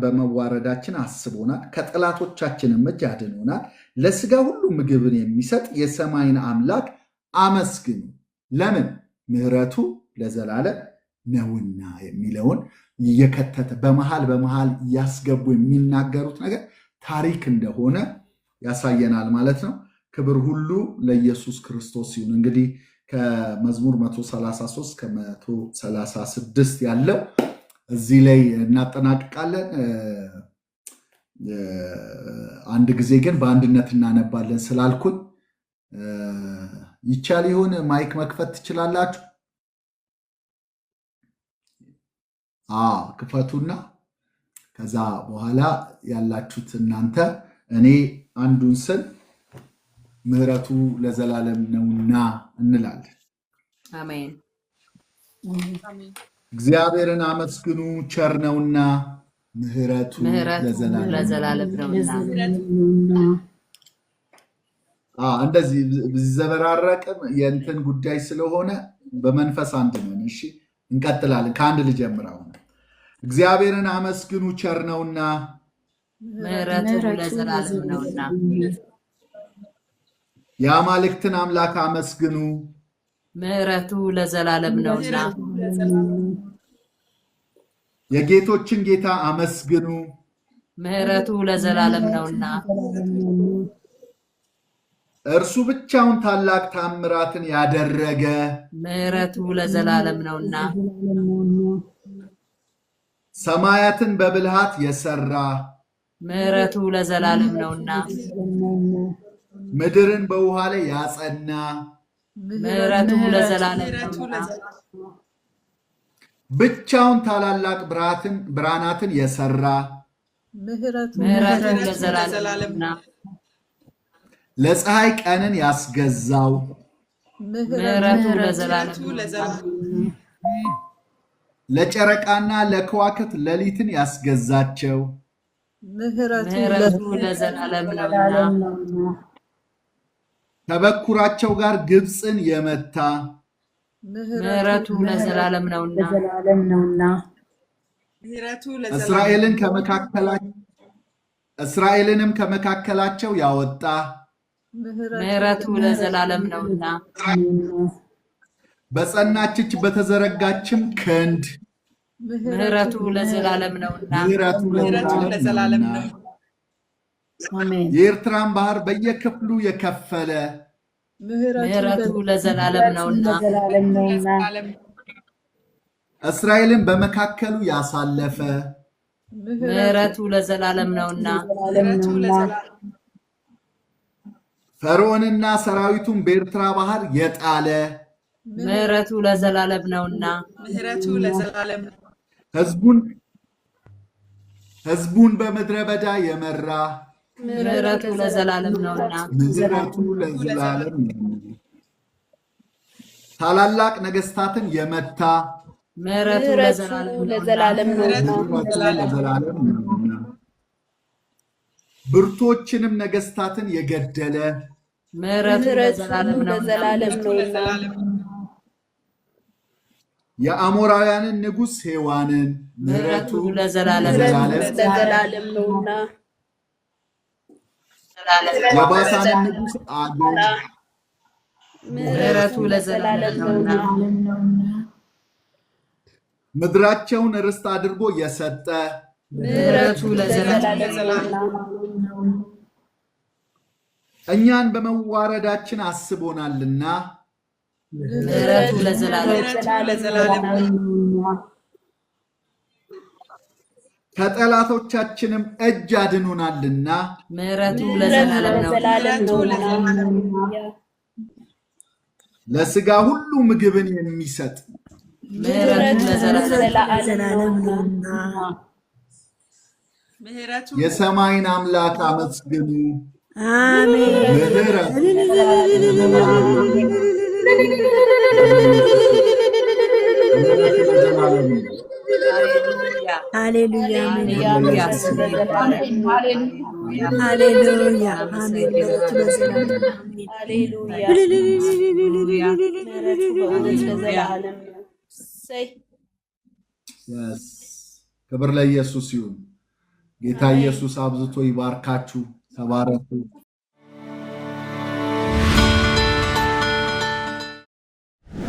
በመዋረዳችን አስቦናል፣ ከጠላቶቻችንም እጅ አድኖናል፣ ለሥጋ ሁሉ ምግብን የሚሰጥ የሰማይን አምላክ አመስግኑ፣ ለምን ምሕረቱ ለዘላለም ነውና የሚለውን እየከተተ በመሃል እያስገቡ የሚናገሩት ነገር ታሪክ እንደሆነ ያሳየናል ማለት ነው። ክብር ሁሉ ለኢየሱስ ክርስቶስ ይሁን። እንግዲህ ከመዝሙር 133 ከ136 ያለው እዚህ ላይ እናጠናቅቃለን። አንድ ጊዜ ግን በአንድነት እናነባለን ስላልኩኝ ይቻል ይሆን? ማይክ መክፈት ትችላላችሁ? ክፈቱና ከዛ በኋላ ያላችሁት እናንተ እኔ አንዱን ስል ምህረቱ ለዘላለም ነውና እንላለን። አሜን። እግዚአብሔርን አመስግኑ ቸር ነውና ምህረቱ ለዘላለም ነውና። እንደዚህ ዘበራረቅም የእንትን ጉዳይ ስለሆነ በመንፈስ አንድ ነን። እሺ እንቀጥላለን። ከአንድ ልጀምር። አሁን እግዚአብሔርን አመስግኑ ቸር ነውና ምህረቱ ለዘላለም ነውና። የአማልክትን አምላክ አመስግኑ ምህረቱ ለዘላለም ነውና። የጌቶችን ጌታ አመስግኑ ምህረቱ ለዘላለም ነውና። እርሱ ብቻውን ታላቅ ታምራትን ያደረገ ምህረቱ ለዘላለም ነውና። ሰማያትን በብልሃት የሰራ ምህረቱ ለዘላለም ነውና። ምድርን በውሃ ላይ ያጸና ምህረቱ ለዘላለም ነውና። ብቻውን ታላላቅ ብርሃናትን የሰራ ምህረቱ ለዘላለም ነውና። ለፀሐይ ቀንን ያስገዛው ምህረቱ ለዘላለም ነውና። ለጨረቃና ለከዋክብት ሌሊትን ያስገዛቸው ምህረቱ ለዘላለም ነውና። ከበኩራቸው ጋር ግብፅን የመታ ምህረቱ ለዘላለም ነውና። እስራኤልንም ከመካከላቸው ያወጣ ምህረቱ ለዘላለም ነውና። በጸናች እጅ በተዘረጋችም ክንድ ምህረቱ ለዘላለም ነውና። ለዘላለም ነው። የኤርትራን ባህር በየክፍሉ የከፈለ ምህረቱ ለዘላለም ነውና። እስራኤልን በመካከሉ ያሳለፈ ምህረቱ ለዘላለም ነውና። ፈርዖንና ሰራዊቱን በኤርትራ ባህር የጣለ ምህረቱ ለዘላለም ነውና። ሕዝቡን በምድረ በዳ የመራ ምህረቱ ለዘላለም ነውና። ምህረቱ ለዘላለም ነው። ታላላቅ ነገስታትን የመታ ምህረቱ ለዘላለም ነውና። ብርቶችንም ነገስታትን የገደለ ምህረቱ ለዘላለም ነውና። የአሞራውያንን ንጉሥ ሔዋንን ምህረቱ ለዘላለም ነውና። የባሳንን ንጉሥ ዐግን ምህረቱ ለዘላለም ነውና። ምድራቸውን ርስት አድርጎ የሰጠ ምህረቱ ለዘላለም ነውና። እኛን በመዋረዳችን አስቦናልና ምህረቱ ለዘላለም ነውና። ከጠላቶቻችንም እጅ አድኖናልና ምህረቱ ለዘላለም ነውና። ለሥጋ ሁሉ ምግብን የሚሰጥ ምህረቱ ለዘላለም ነውና። የሰማይን አምላክ አመስግኑ። ሃሌሉያ ክብር ለኢየሱስ ይሁን። ጌታ ኢየሱስ አብዝቶ ይባርካችሁ። ተባረኩ።